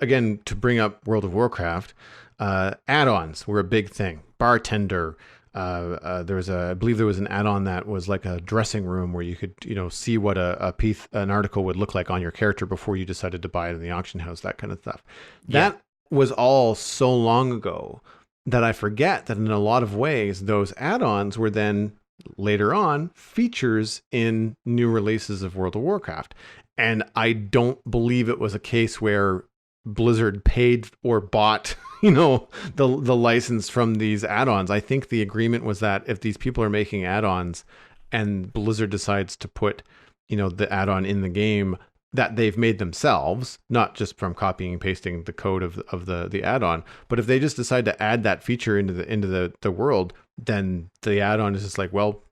again, to bring up World of Warcraft, add-ons were a big thing. Bartender, I believe there was an add-on that was like a dressing room where you could, see what an article would look like on your character before you decided to buy it in the auction house, that kind of stuff. Yeah. That was all so long ago that I forget that in a lot of ways, those add-ons were then later on features in new releases of World of Warcraft. And I don't believe it was a case where Blizzard paid or bought, the license from these add-ons. I think the agreement was that if these people are making add-ons and Blizzard decides to put, the add-on in the game that they've made themselves, not just from copying and pasting the code of the add-on, but if they just decide to add that feature into the world, then the add-on is just like, well,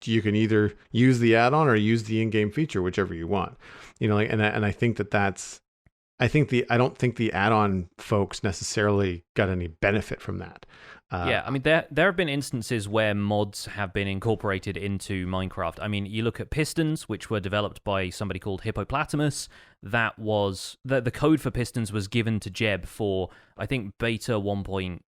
you can either use the add-on or use the in-game feature, whichever you want. And I think that's. I don't think the add-on folks necessarily got any benefit from that. Yeah, I mean, there have been instances where mods have been incorporated into Minecraft. I mean, you look at Pistons, which were developed by somebody called Hippopotamus. That was the code for Pistons was given to Jeb for, I think, beta 1.6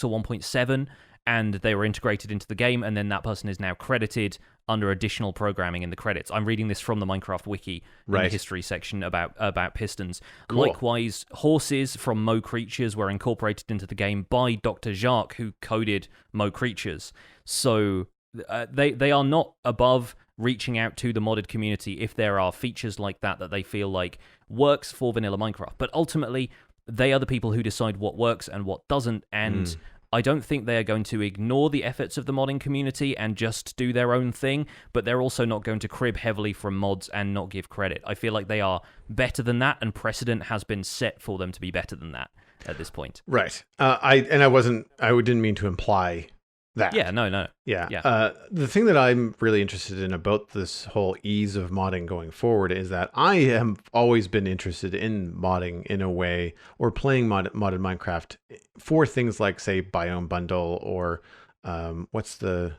or 1.7, and they were integrated into the game, and then that person is now credited under additional programming in the credits. I'm reading this from the Minecraft wiki in the history section about Pistons. Cool. Likewise, horses from Mo Creatures were incorporated into the game by Dr. Jacques, who coded Mo Creatures. So they are not above reaching out to the modded community if there are features like that they feel like works for vanilla Minecraft. But ultimately, they are the people who decide what works and what doesn't, and I don't think they are going to ignore the efforts of the modding community and just do their own thing, but they're also not going to crib heavily from mods and not give credit. I feel like they are better than that, and precedent has been set for them to be better than that at this point. Right. I didn't mean to imply that. Yeah, no. Yeah. The thing that I'm really interested in about this whole ease of modding going forward is that I have always been interested in modding in a way, or playing modded Minecraft for things like, say, biome bundle, or what's the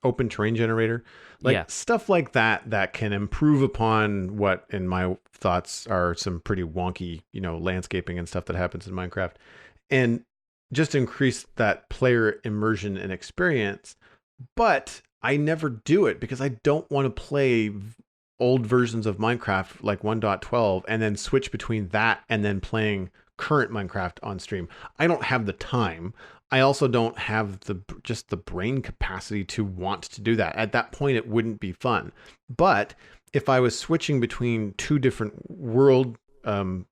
open terrain generator, stuff like that can improve upon what, in my thoughts, are some pretty wonky, landscaping and stuff that happens in Minecraft, and just increase that player immersion and experience. But I never do it because I don't want to play old versions of Minecraft like 1.12 and then switch between that and then playing current Minecraft on stream. I don't have the time. I also don't have the brain capacity to want to do that. At that point, it wouldn't be fun. But if I was switching between two different world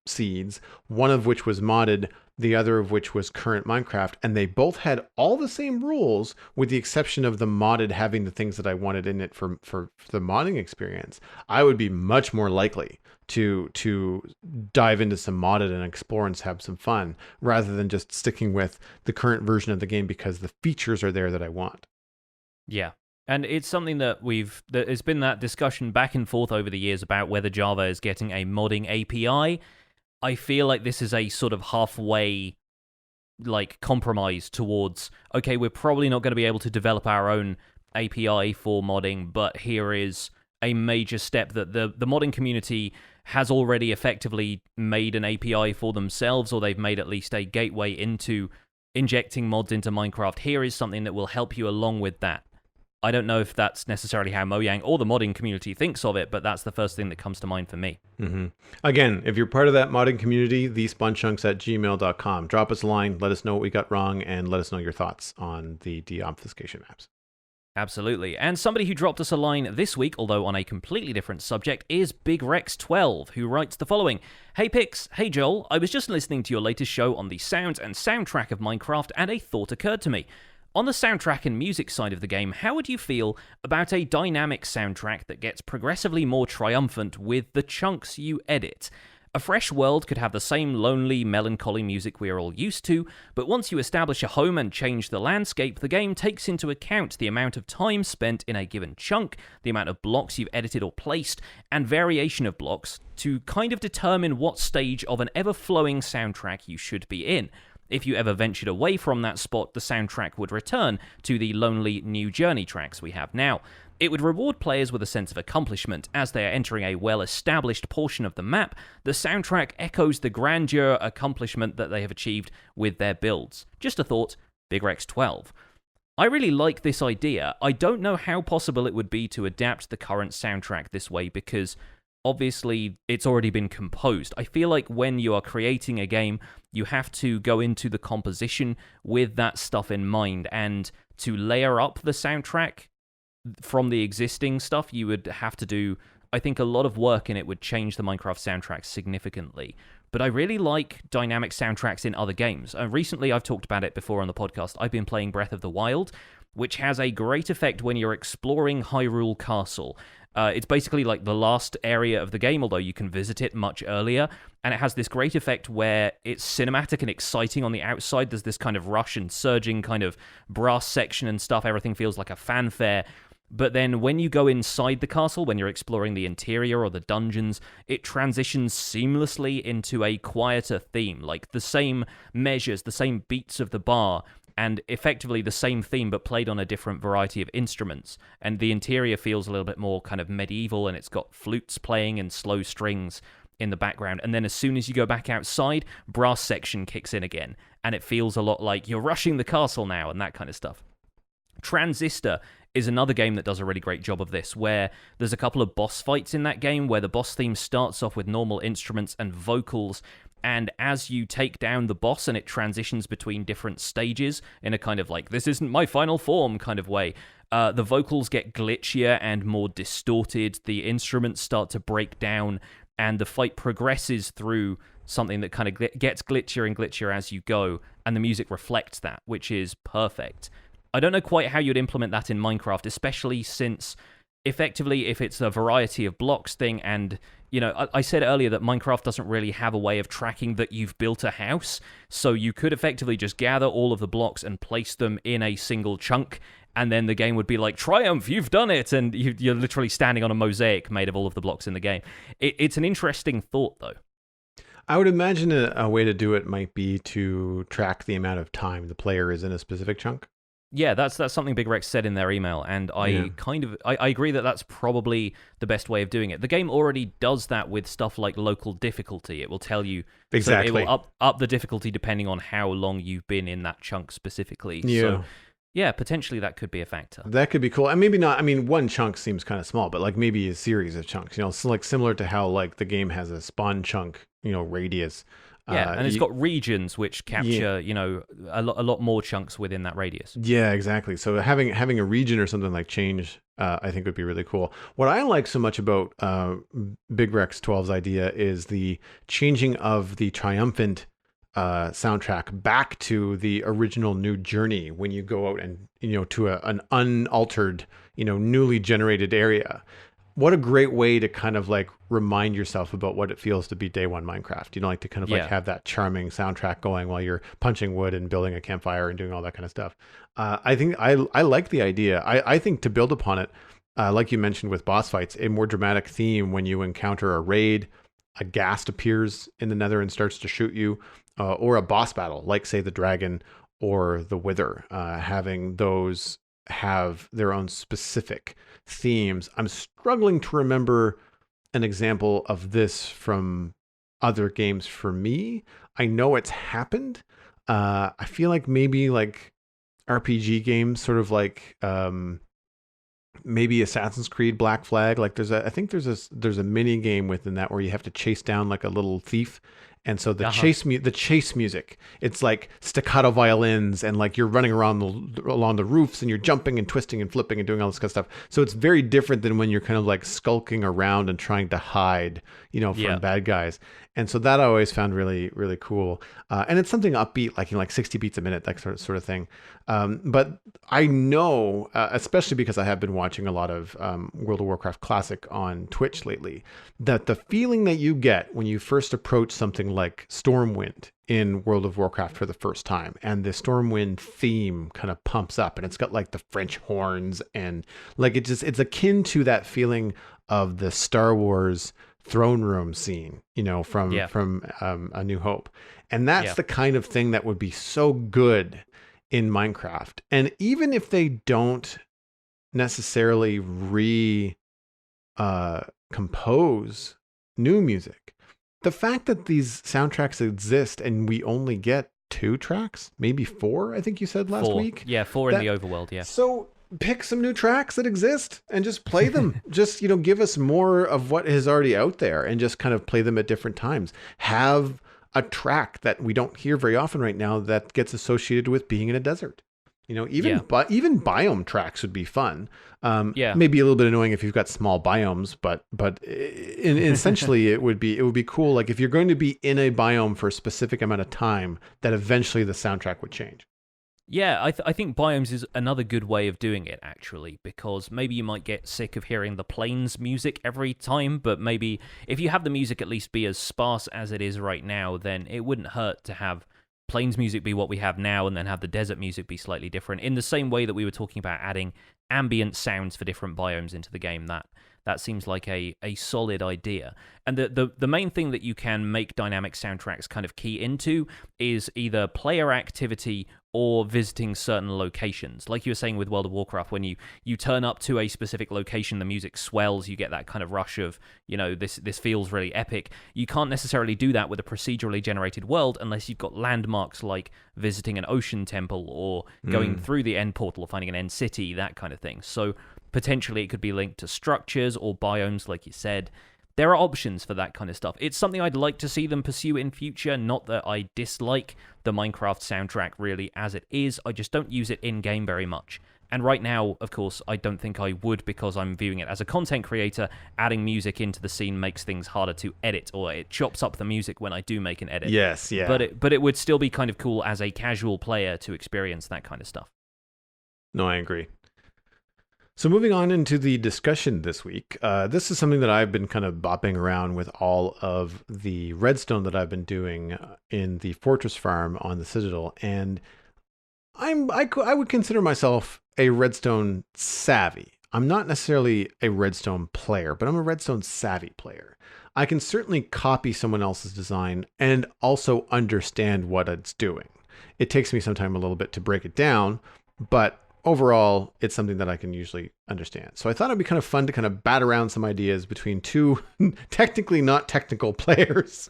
seeds, one of which was modded, the other of which was current Minecraft, and they both had all the same rules, with the exception of the modded having the things that I wanted in it for the modding experience, I would be much more likely to dive into some modded and explore and have some fun, rather than just sticking with the current version of the game because the features are there that I want. Yeah. And it's something that there's been that discussion back and forth over the years about whether Java is getting a modding API. I feel like this is a sort of halfway compromise towards, okay, we're probably not going to be able to develop our own API for modding, but here is a major step that the modding community has already effectively made an API for themselves, or they've made at least a gateway into injecting mods into Minecraft. Here is something that will help you along with that. I don't know if that's necessarily how Mojang or the modding community thinks of it, but that's the first thing that comes to mind for me. Mm-hmm. Again, if you're part of that modding community, thespawnchunks@gmail.com. Drop us a line, let us know what we got wrong, and let us know your thoughts on the deobfuscation maps. Absolutely. And somebody who dropped us a line this week, although on a completely different subject, is Big Rex 12, who writes the following. Hey Pix, hey Joel, I was just listening to your latest show on the sounds and soundtrack of Minecraft, and a thought occurred to me. On the soundtrack and music side of the game, how would you feel about a dynamic soundtrack that gets progressively more triumphant with the chunks you edit? A fresh world could have the same lonely, melancholy music we are all used to, but once you establish a home and change the landscape, the game takes into account the amount of time spent in a given chunk, the amount of blocks you've edited or placed, and variation of blocks to kind of determine what stage of an ever-flowing soundtrack you should be in. If you ever ventured away from that spot, the soundtrack would return to the lonely new journey tracks we have now. It would reward players with a sense of accomplishment. As they are entering a well-established portion of the map, the soundtrack echoes the grandeur accomplishment that they have achieved with their builds. Just a thought. Big Rex 12. I really like this idea. I don't know how possible it would be to adapt the current soundtrack this way because obviously it's already been composed. I feel like when you are creating a game, you have to go into the composition with that stuff in mind, and to layer up the soundtrack from the existing stuff, you would have to do, I think, a lot of work, and it would change the Minecraft soundtrack significantly. But I really like dynamic soundtracks in other games. Recently, I've talked about it before on the podcast, I've been playing Breath of the Wild, which has a great effect when you're exploring Hyrule Castle. It's basically like the last area of the game, although you can visit it much earlier, and it has this great effect where it's cinematic and exciting on the outside. There's this kind of rush and surging kind of brass section and stuff. Everything feels like a fanfare. But then when you go inside the castle, when you're exploring the interior or the dungeons, it transitions seamlessly into a quieter theme, like the same measures, the same beats of the bar, and effectively the same theme but played on a different variety of instruments. And the interior feels a little bit more kind of medieval, and it's got flutes playing and slow strings in the background. And then as soon as you go back outside, brass section kicks in again, and it feels a lot like you're rushing the castle now and that kind of stuff. Transistor is another game that does a really great job of this, where there's a couple of boss fights in that game where the boss theme starts off with normal instruments and vocals, and as you take down the boss and it transitions between different stages in a kind of like, this isn't my final form kind of way, the vocals get glitchier and more distorted, the instruments start to break down, and the fight progresses through something that kind of gets glitchier and glitchier as you go, and the music reflects that, which is perfect. I don't know quite how you'd implement that in Minecraft, especially since, effectively, if it's a variety of blocks thing, and, you know, I said earlier that Minecraft doesn't really have a way of tracking that you've built a house, so you could effectively just gather all of the blocks and place them in a single chunk, and then the game would be like, triumph, you've done it, and you're literally standing on a mosaic made of all of the blocks in the game. It's an interesting thought, though. I would imagine a way to do it might be to track the amount of time the player is in a specific chunk. Yeah, that's something Big Rex said in their email, and I agree that that's probably the best way of doing it. The game already does that with stuff like local difficulty. It will tell you exactly. So it will up the difficulty depending on how long you've been in that chunk specifically. Yeah. So yeah, potentially that could be a factor. That could be cool, and maybe not. I mean, one chunk seems kind of small, but like maybe a series of chunks. You know, so like similar to how like the game has a spawn chunk, you know, radius. Yeah, and it's got regions which capture, you know, a lot more chunks within that radius. Yeah, exactly. So having a region or something like change, I think would be really cool. What I like so much about Big Rex 12's idea is the changing of the triumphant soundtrack back to the original new journey when you go out and, you know, to an unaltered, you know, newly generated area. What a great way to kind of like remind yourself about what it feels to be day one Minecraft. You know, like to kind of like have that charming soundtrack going while you're punching wood and building a campfire and doing all that kind of stuff. I think I like the idea. I think to build upon it, like you mentioned with boss fights, a more dramatic theme when you encounter a raid, a ghast appears in the nether and starts to shoot you, or a boss battle, like say the dragon or the wither, having those have their own specific themes. I'm struggling to remember an example of this from other games for me. I know it's happened. I feel like maybe like RPG games, sort of like maybe Assassin's Creed Black Flag. Like I think there's a mini game within that where you have to chase down like a little thief. And so the chase music, it's like staccato violins, and like you're running around along the roofs and you're jumping and twisting and flipping and doing all this kind of stuff. So it's very different than when you're kind of like skulking around and trying to hide, you know, from bad guys. And so that I always found really, really cool. And it's something upbeat, like, you know, like 60 beats a minute, that sort of thing. But I know, especially because I have been watching a lot of World of Warcraft Classic on Twitch lately, that the feeling that you get when you first approach something like Stormwind in World of Warcraft for the first time, and the Stormwind theme kind of pumps up, and it's got like the French horns, and like it's akin to that feeling of the Star Wars throne room scene, you know, from A New Hope. And that's the kind of thing that would be so good in Minecraft. And even if they don't necessarily compose new music, the fact that these soundtracks exist and we only get 2 tracks, maybe 4, I think you said last 4. week. Yeah, 4 in the overworld, yeah. So pick some new tracks that exist and just play them. Just, give us more of what is already out there and just kind of play them at different times. Have a track that we don't hear very often right now that gets associated with being in a desert. Even biome tracks would be fun. Maybe a little bit annoying if you've got small biomes, but essentially it would be cool. Like if you're going to be in a biome for a specific amount of time, that eventually the soundtrack would change. Yeah, I think biomes is another good way of doing it, actually, because maybe you might get sick of hearing the plains music every time, but maybe if you have the music at least be as sparse as it is right now, then it wouldn't hurt to have plains music be what we have now and then have the desert music be slightly different, in the same way that we were talking about adding ambient sounds for different biomes into the game. That seems like a solid idea. And the main thing that you can make dynamic soundtracks kind of key into is either player activity or visiting certain locations. Like you were saying with World of Warcraft, when you turn up to a specific location, the music swells, you get that kind of rush of, this feels really epic. You can't necessarily do that with a procedurally generated world unless you've got landmarks like visiting an ocean temple or going through the end portal or finding an end city, that kind of thing. So potentially it could be linked to structures or biomes, like you said. There are options for that kind of stuff. It's something I'd like to see them pursue in future. Not that I dislike the Minecraft soundtrack really as it is. I just don't use it in-game very much. And right now, of course, I don't think I would, because I'm viewing it as a content creator. Adding music into the scene makes things harder to edit, or it chops up the music when I do make an edit. Yes, yeah. But it would still be kind of cool as a casual player to experience that kind of stuff. No, I agree. So moving on into the discussion this week, this is something that I've been kind of bopping around with all of the redstone that I've been doing in the fortress farm on the Citadel, and I would consider myself a redstone savvy. I'm not necessarily a redstone player, but I'm a redstone savvy player. I can certainly copy someone else's design and also understand what it's doing. It takes me sometimes a little bit to break it down, but overall, it's something that I can usually understand. So I thought it'd be kind of fun to kind of bat around some ideas between two technically not technical players.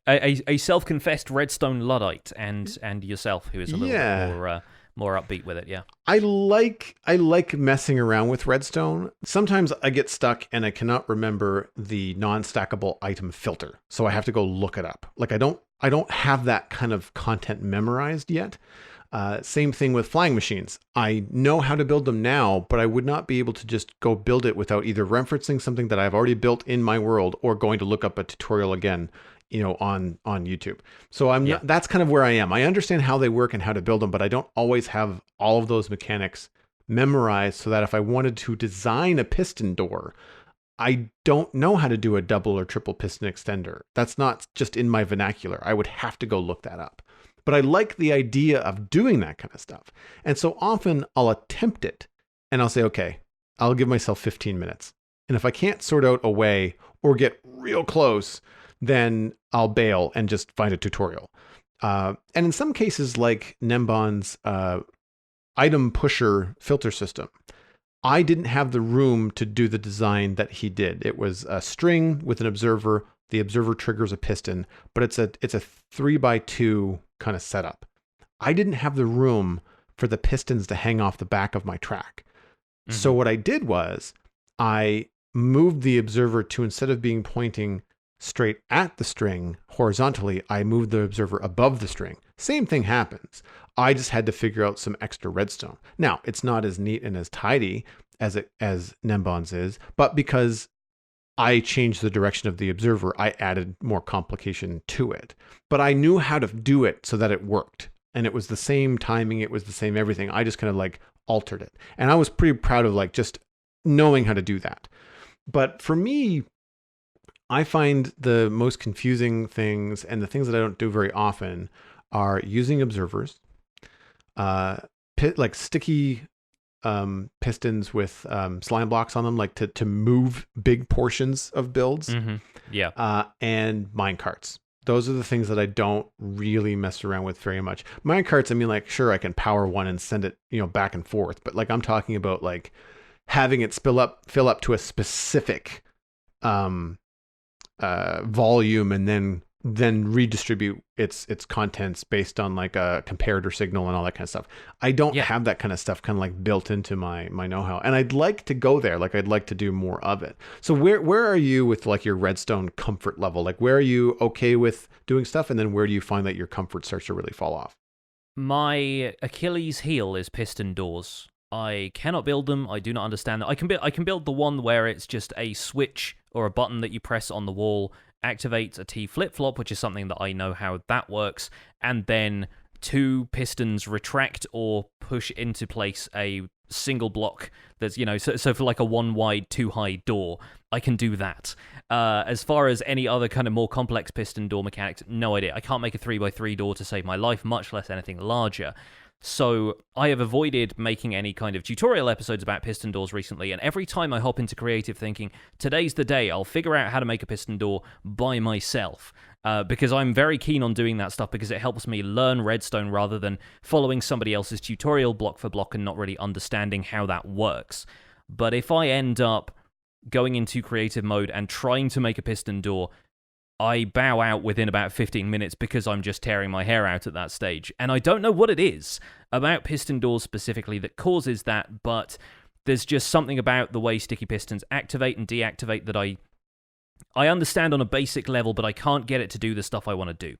A self-confessed redstone Luddite and yourself, who is a little bit more upbeat with it. Yeah, I like messing around with redstone. Sometimes I get stuck and I cannot remember the non-stackable item filter, so I have to go look it up. Like I don't have that kind of content memorized yet. Same thing with flying machines. I know how to build them now, but I would not be able to just go build it without either referencing something that I've already built in my world or going to look up a tutorial again, on YouTube. So that's kind of where I am. I understand how they work and how to build them, but I don't always have all of those mechanics memorized, so that if I wanted to design a piston door, I don't know how to do a double or triple piston extender. That's not just in my vernacular. I would have to go look that up. But I like the idea of doing that kind of stuff. And so often I'll attempt it and I'll say, okay, I'll give myself 15 minutes. And if I can't sort out a way or get real close, then I'll bail and just find a tutorial. And in some cases, like Nembon's item pusher filter system, I didn't have the room to do the design that he did. It was a string with an observer. The observer triggers a piston, but it's a 3x2 kind of setup. I didn't have the room for the pistons to hang off the back of my track. Mm-hmm. So what I did was I moved the observer to, instead of being pointing straight at the string horizontally, I moved the observer above the string. Same thing happens. I just had to figure out some extra redstone. Now, it's not as neat and as tidy as Nembon's is, but because I changed the direction of the observer, I added more complication to it. But I knew how to do it so that it worked. And it was the same timing, it was the same everything. I just kind of like altered it. And I was pretty proud of like just knowing how to do that. But for me, I find the most confusing things and the things that I don't do very often are using observers, like sticky pistons with slime blocks on them, like to move big portions of builds. Mm-hmm. Yeah. And minecarts. Those are the things that I don't really mess around with very much. Minecarts, I mean, like, sure, I can power one and send it, back and forth, but like I'm talking about like having it fill up to a specific volume and then then redistribute its contents based on like a comparator signal and all that kind of stuff. I don't have that kind of stuff kind of like built into my know-how, and I'd like to go there. Like I'd like to do more of it. So where are you with like your redstone comfort level? Like where are you okay with doing stuff, and then where do you find that your comfort starts to really fall off? My Achilles heel is piston doors. I cannot build them. I do not understand that. I can build the one where it's just a switch or a button that you press on the wall, activates a T flip-flop, which is something that I know how that works, and then 2 pistons retract or push into place a single block that's, so for like a 1 wide, 2 high door, I can do that. As far as any other kind of more complex piston door mechanics, no idea. I can't make a 3x3 door to save my life, much less anything larger. So I have avoided making any kind of tutorial episodes about piston doors recently, and every time I hop into creative thinking, today's the day, I'll figure out how to make a piston door by myself, because I'm very keen on doing that stuff because it helps me learn redstone rather than following somebody else's tutorial block for block and not really understanding how that works. But if I end up going into creative mode and trying to make a piston door, I bow out within about 15 minutes because I'm just tearing my hair out at that stage. And I don't know what it is about piston doors specifically that causes that, but there's just something about the way sticky pistons activate and deactivate that I understand on a basic level, but I can't get it to do the stuff I want to do.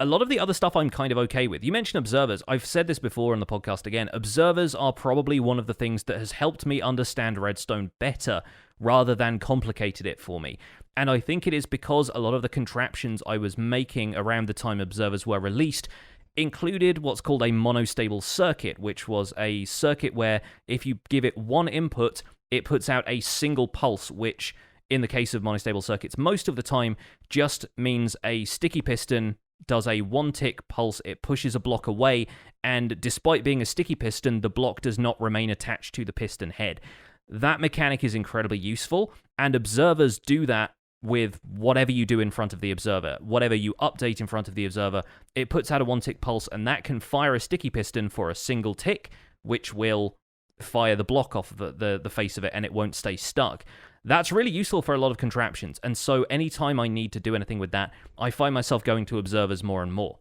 A lot of the other stuff I'm kind of okay with. You mentioned observers. I've said this before on the podcast again. Observers are probably one of the things that has helped me understand redstone better rather than complicated it for me. And I think it is because a lot of the contraptions I was making around the time observers were released included what's called a monostable circuit, which was a circuit where if you give it one input, it puts out a single pulse, which in the case of monostable circuits, most of the time just means a sticky piston does a 1-tick pulse, it pushes a block away, and despite being a sticky piston, the block does not remain attached to the piston head. That mechanic is incredibly useful, and observers do that with whatever you do in front of the observer. Whatever you update in front of the observer, it puts out a 1-tick pulse, and that can fire a sticky piston for a single tick, which will fire the block off the face of it, and it won't stay stuck. That's really useful for a lot of contraptions, and so anytime I need to do anything with that, I find myself going to observers more and more.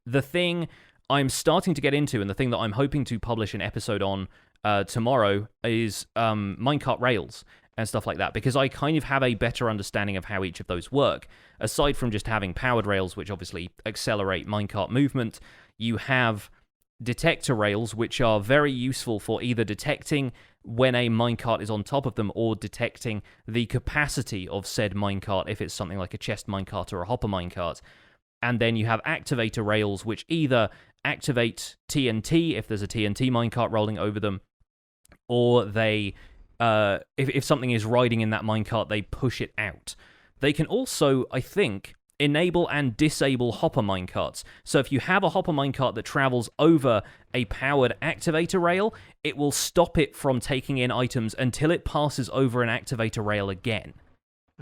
The thing I'm starting to get into, and the thing that I'm hoping to publish an episode on tomorrow, is minecart rails and stuff like that, because I kind of have a better understanding of how each of those work. Aside from just having powered rails, which obviously accelerate minecart movement, you have detector rails, which are very useful for either detecting when a minecart is on top of them or detecting the capacity of said minecart if it's something like a chest minecart or a hopper minecart. And then you have activator rails, which either activate TNT if there's a TNT minecart rolling over them, or they, if something is riding in that minecart, they push it out. They can also, I think, enable and disable hopper minecarts. So if you have a hopper minecart that travels over a powered activator rail, it will stop it from taking in items until it passes over an activator rail again.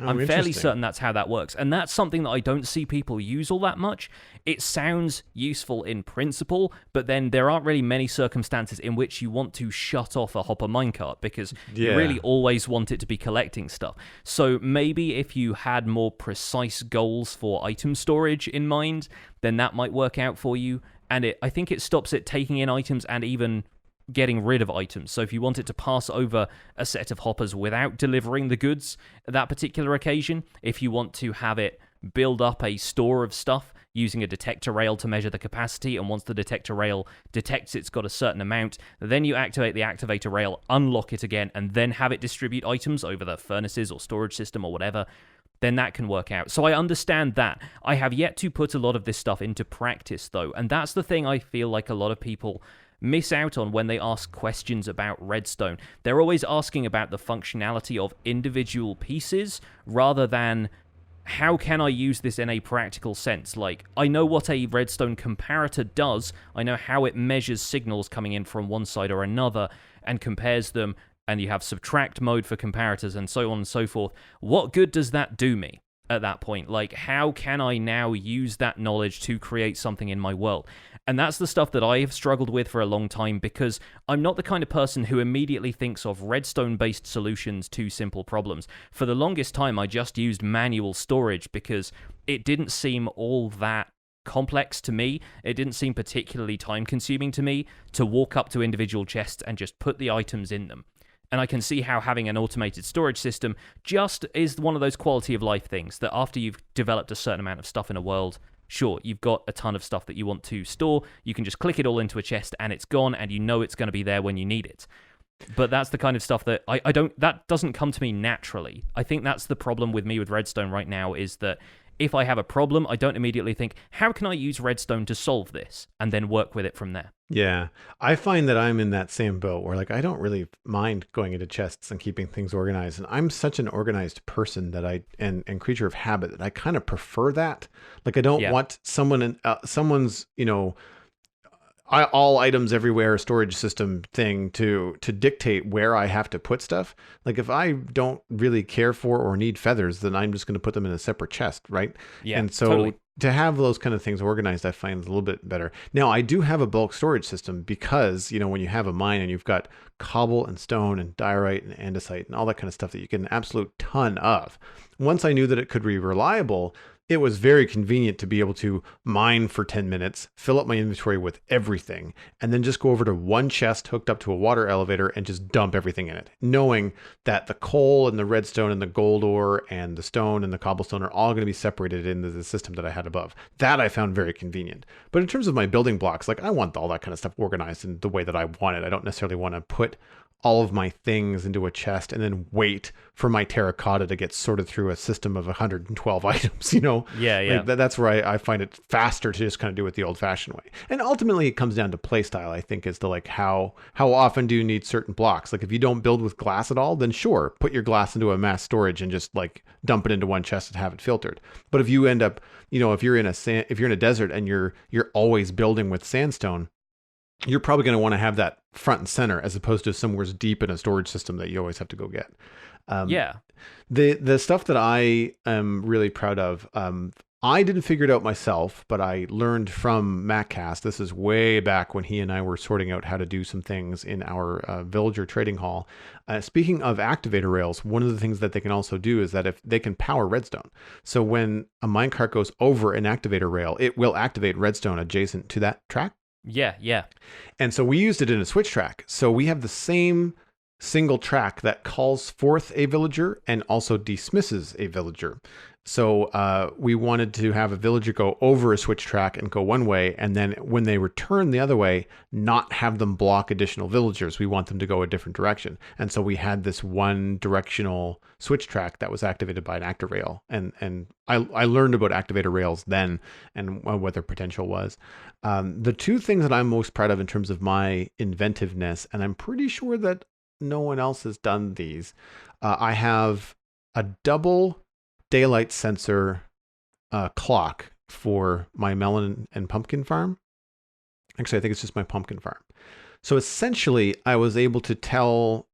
I'm fairly certain that's how that works. And that's something that I don't see people use all that much. It sounds useful in principle, but then there aren't really many circumstances in which you want to shut off a hopper minecart because you really always want it to be collecting stuff. So maybe if you had more precise goals for item storage in mind, then that might work out for you. And I think it stops it taking in items and even getting rid of items. So if you want it to pass over a set of hoppers without delivering the goods at that particular occasion, if you want to have it build up a store of stuff using a detector rail to measure the capacity, and once the detector rail detects it's got a certain amount, then you activate the activator rail, unlock it again, and then have it distribute items over the furnaces or storage system or whatever, then that can work out. So I understand that. I have yet to put a lot of this stuff into practice, though, and that's the thing I feel like a lot of people miss out on when they ask questions about redstone. They're always asking about the functionality of individual pieces rather than how can I use this in a practical sense. Like, I know what a redstone comparator does, I know how it measures signals coming in from one side or another and compares them, and you have subtract mode for comparators and so on and so forth. What good does that do me? at that point. Like, how can I now use that knowledge to create something in my world? And that's the stuff that I have struggled with for a long time, because I'm not the kind of person who immediately thinks of redstone-based solutions to simple problems. For the longest time, I just used manual storage because it didn't seem all that complex to me. It didn't seem particularly time-consuming to me to walk up to individual chests and just put the items in them. And I can see how having an automated storage system just is one of those quality of life things that after you've developed a certain amount of stuff in a world, sure, you've got a ton of stuff that you want to store, you can just click it all into a chest and it's gone, and you know it's going to be there when you need it. But that's the kind of stuff that that doesn't come to me naturally. I think that's the problem with me with Redstone right now, is that if I have a problem, I don't immediately think, how can I use Redstone to solve this? And then work with it from there. Yeah. I find that I'm in that same boat where like I don't really mind going into chests and keeping things organized. And I'm such an organized person that and creature of habit that I kind of prefer that. Like I don't want someone's, all items everywhere storage system thing to dictate where I have to put stuff. Like if I don't really care for or need feathers, then I'm just going to put them in a separate chest, right? Yeah, and so totally. To have those kind of things organized, I find is a little bit better. Now I do have a bulk storage system because, when you have a mine and you've got cobble and stone and diorite and andesite and all that kind of stuff that you get an absolute ton of. Once I knew that it could be reliable, it was very convenient to be able to mine for 10 minutes, fill up my inventory with everything, and then just go over to one chest hooked up to a water elevator and just dump everything in it, knowing that the coal and the redstone and the gold ore and the stone and the cobblestone are all going to be separated into the system that I had above. That I found very convenient. But in terms of my building blocks, like I want all that kind of stuff organized in the way that I want it. I don't necessarily want to put all of my things into a chest and then wait for my terracotta to get sorted through a system of 112 items, Yeah. Like that's where I find it faster to just kind of do it the old fashioned way. And ultimately it comes down to play style, I think, as to like how often do you need certain blocks? Like if you don't build with glass at all, then sure, put your glass into a mass storage and just like dump it into one chest and have it filtered. But if you end up, if you're in a desert and you're always building with sandstone, you're probably going to want to have that front and center as opposed to somewhere deep in a storage system that you always have to go get. The stuff that I am really proud of, I didn't figure it out myself, but I learned from MacCast. This is way back when he and I were sorting out how to do some things in our villager trading hall. Speaking of activator rails, one of the things that they can also do is that if they can power redstone. So when a minecart goes over an activator rail, it will activate redstone adjacent to that track. Yeah. And so we used it in a switch track. So we have the same single track that calls forth a villager and also dismisses a villager. So we wanted to have a villager go over a switch track and go one way, and then when they return the other way, not have them block additional villagers. We want them to go a different direction. And so we had this one directional switch track that was activated by an actor rail. And I learned about activator rails then and what their potential was. The two things that I'm most proud of in terms of my inventiveness, and I'm pretty sure that no one else has done these, I have a double daylight sensor clock for my melon and pumpkin farm. Actually, I think it's just my pumpkin farm. So essentially, I was able to tell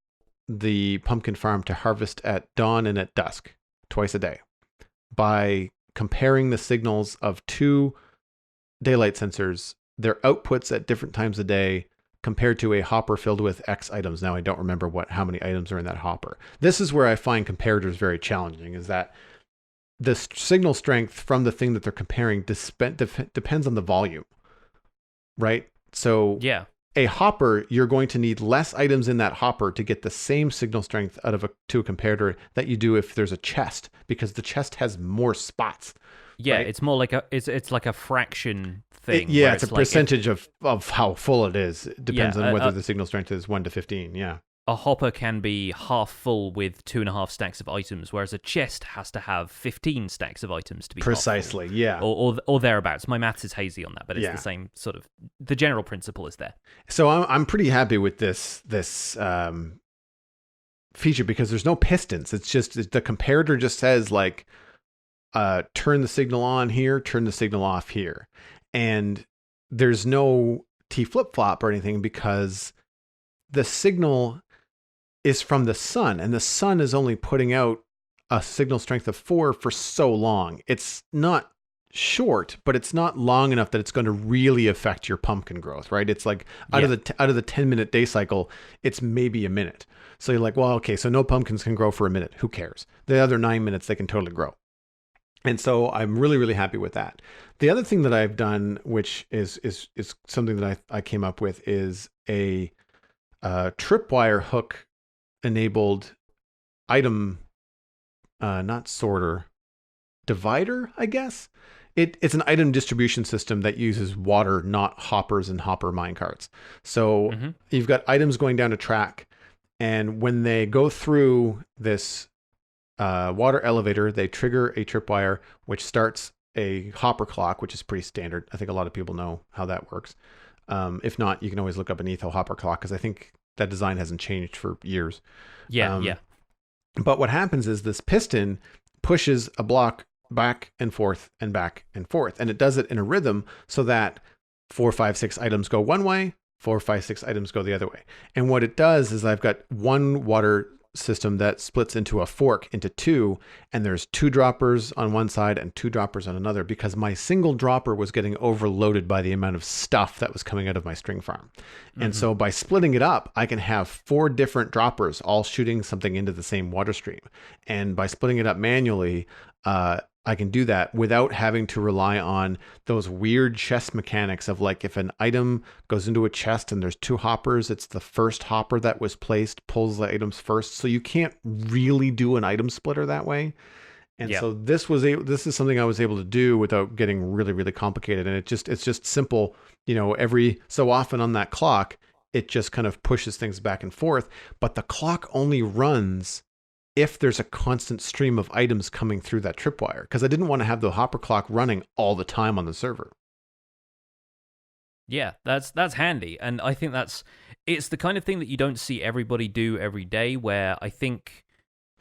the pumpkin farm to harvest at dawn and at dusk, twice a day, by comparing the signals of two daylight sensors, their outputs at different times of day, compared to a hopper filled with X items. Now, I don't remember how many items are in that hopper. This is where I find comparators very challenging, is that the signal strength from the thing that they're comparing depends on the volume, right? So a hopper, you're going to need less items in that hopper to get the same signal strength out of to a comparator that you do if there's a chest, because the chest has more spots. Yeah, right? It's more like it's like a fraction thing. It's a percentage of how full it is. It depends on whether the signal strength is 1 to 15. Yeah. A hopper can be half full with 2.5 stacks of items, whereas a chest has to have 15 stacks of items to be precisely, half full. Or thereabouts. My maths is hazy on that, but it's the same sort of, the general principle is there. So I'm pretty happy with this feature because there's no pistons. It's just the comparator just says like, turn the signal on here, turn the signal off here, and there's no T flip-flop or anything because the signal is from the sun, and the sun is only putting out a signal strength of 4 for so long. It's not short, but it's not long enough that it's going to really affect your pumpkin growth, right? It's like out of the 10-minute day cycle, it's maybe a minute. So you're like, well, okay, so no pumpkins can grow for a minute. Who cares? The other 9 minutes, they can totally grow. And so I'm really, really happy with that. The other thing that I've done, which is something that I came up with, is a tripwire hook enabled item, not sorter, divider, I guess. It's an item distribution system that uses water, not hoppers and hopper minecarts. So you've got items going down a track, and when they go through this water elevator, they trigger a tripwire, which starts a hopper clock, which is pretty standard. I think a lot of people know how that works. If not, you can always look up an etho hopper clock, because I think that design hasn't changed for years. Yeah. But what happens is this piston pushes a block back and forth and back and forth. And it does it in a rhythm so that 4, 5, 6 items go one way, 4, 5, 6 items go the other way. And what it does is I've got one water system that splits into a fork into 2, and there's 2 droppers on one side and 2 droppers on another, because my single dropper was getting overloaded by the amount of stuff that was coming out of my string farm. And so by splitting it up, I can have 4 different droppers all shooting something into the same water stream. And by splitting it up manually, I can do that without having to rely on those weird chest mechanics of, like, if an item goes into a chest and there's 2 hoppers, it's the first hopper that was placed pulls the items first. So you can't really do an item splitter that way. And so this is something I was able to do without getting really, really complicated. And it's just simple, every so often on that clock, it just kind of pushes things back and forth. But the clock only runs if there's a constant stream of items coming through that tripwire, because I didn't want to have the hopper clock running all the time on the server. Yeah, that's handy. And I think it's the kind of thing that you don't see everybody do every day, where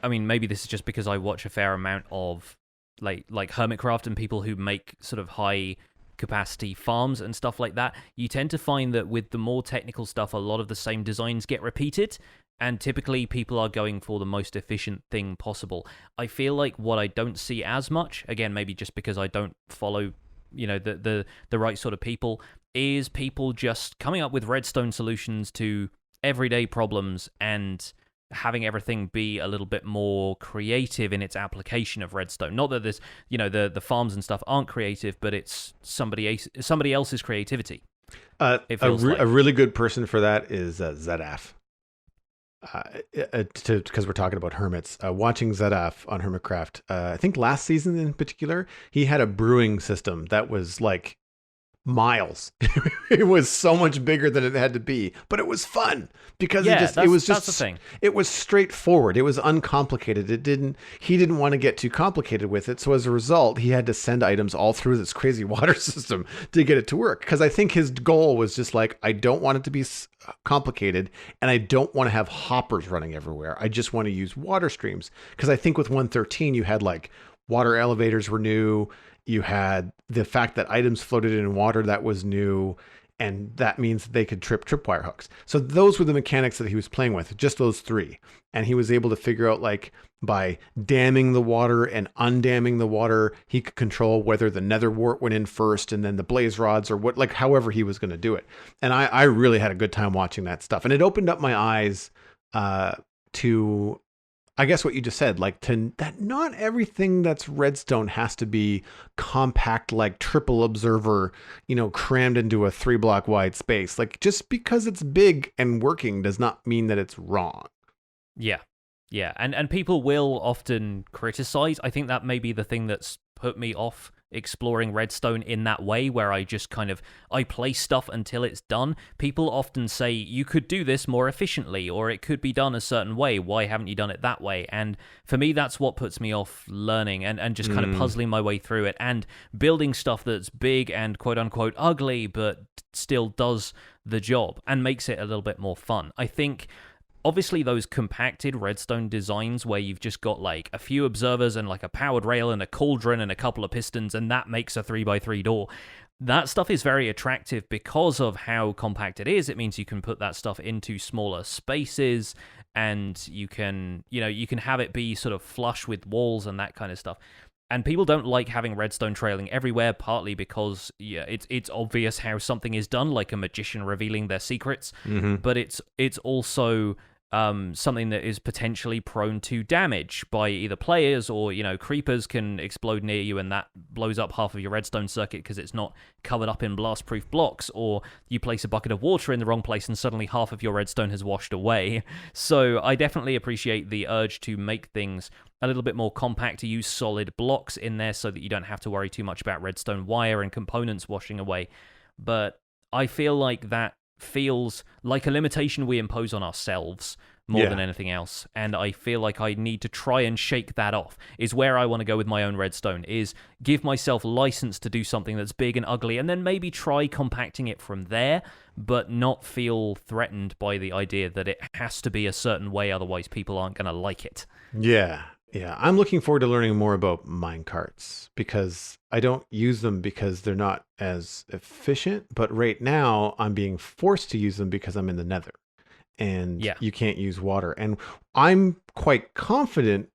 maybe this is just because I watch a fair amount of like Hermitcraft and people who make sort of high capacity farms and stuff like that. You tend to find that with the more technical stuff, a lot of the same designs get repeated. And typically people are going for the most efficient thing possible. I feel like what I don't see as much, again, maybe just because I don't follow, the right sort of people, is people just coming up with redstone solutions to everyday problems and having everything be a little bit more creative in its application of redstone. Not that this, the farms and stuff aren't creative, but it's somebody else's creativity. A really good person for that is Zedaf. Because we're talking about hermits, watching Zedaf on Hermitcraft, I think last season in particular, he had a brewing system that was like miles. It was so much bigger than it had to be, but it was fun because that's the thing. It was straightforward. It was uncomplicated. He didn't want to get too complicated with it. So as a result, he had to send items all through this crazy water system to get it to work. Because I think his goal was just like, I don't want it to be complicated, and I don't want to have hoppers running everywhere. I just want to use water streams. Because I think with 1.13, you had like water elevators were new. You had the fact that items floated in water that was new, and that means that they could tripwire hooks. So those were the mechanics that he was playing with, just those 3. And he was able to figure out, like, by damming the water and undamming the water, he could control whether the nether wart went in first and then the blaze rods, or what, like, however he was going to do it. And I really had a good time watching that stuff. And it opened up my eyes to, I guess, what you just said, like, to that not everything that's redstone has to be compact, like triple observer, crammed into a 3-block wide space. Like, just because it's big and working does not mean that it's wrong. Yeah. And people will often criticize. I think that may be the thing that's put me off exploring redstone in that way, where I just I play stuff until it's done. People often say, you could do this more efficiently, or it could be done a certain way. Why haven't you done it that way? And for me, that's what puts me off learning and just kind of puzzling my way through it and building stuff that's big and quote unquote ugly, but still does the job and makes it a little bit more fun. I think obviously those compacted redstone designs where you've just got like a few observers and like a powered rail and a cauldron and a couple of pistons, and that makes a 3x3 door. That stuff is very attractive because of how compact it is. It means you can put that stuff into smaller spaces, and you can have it be sort of flush with walls and that kind of stuff. And people don't like having redstone trailing everywhere, partly because it's obvious how something is done, like a magician revealing their secrets. But it's also something that is potentially prone to damage by either players or, creepers can explode near you and that blows up half of your redstone circuit because it's not covered up in blast-proof blocks, or you place a bucket of water in the wrong place and suddenly half of your redstone has washed away. So I definitely appreciate the urge to make things a little bit more compact, to use solid blocks in there so that you don't have to worry too much about redstone wire and components washing away. But I feel like that feels like a limitation we impose on ourselves more than anything else, and I feel like I need to try and shake that off, is where I want to go with my own redstone, is give myself license to do something that's big and ugly, and then maybe try compacting it from there, but not feel threatened by the idea that it has to be a certain way, otherwise people aren't going to like it. Yeah, I'm looking forward to learning more about minecarts, because I don't use them because they're not as efficient, but right now I'm being forced to use them because I'm in the nether. And you can't use water. And I'm quite confident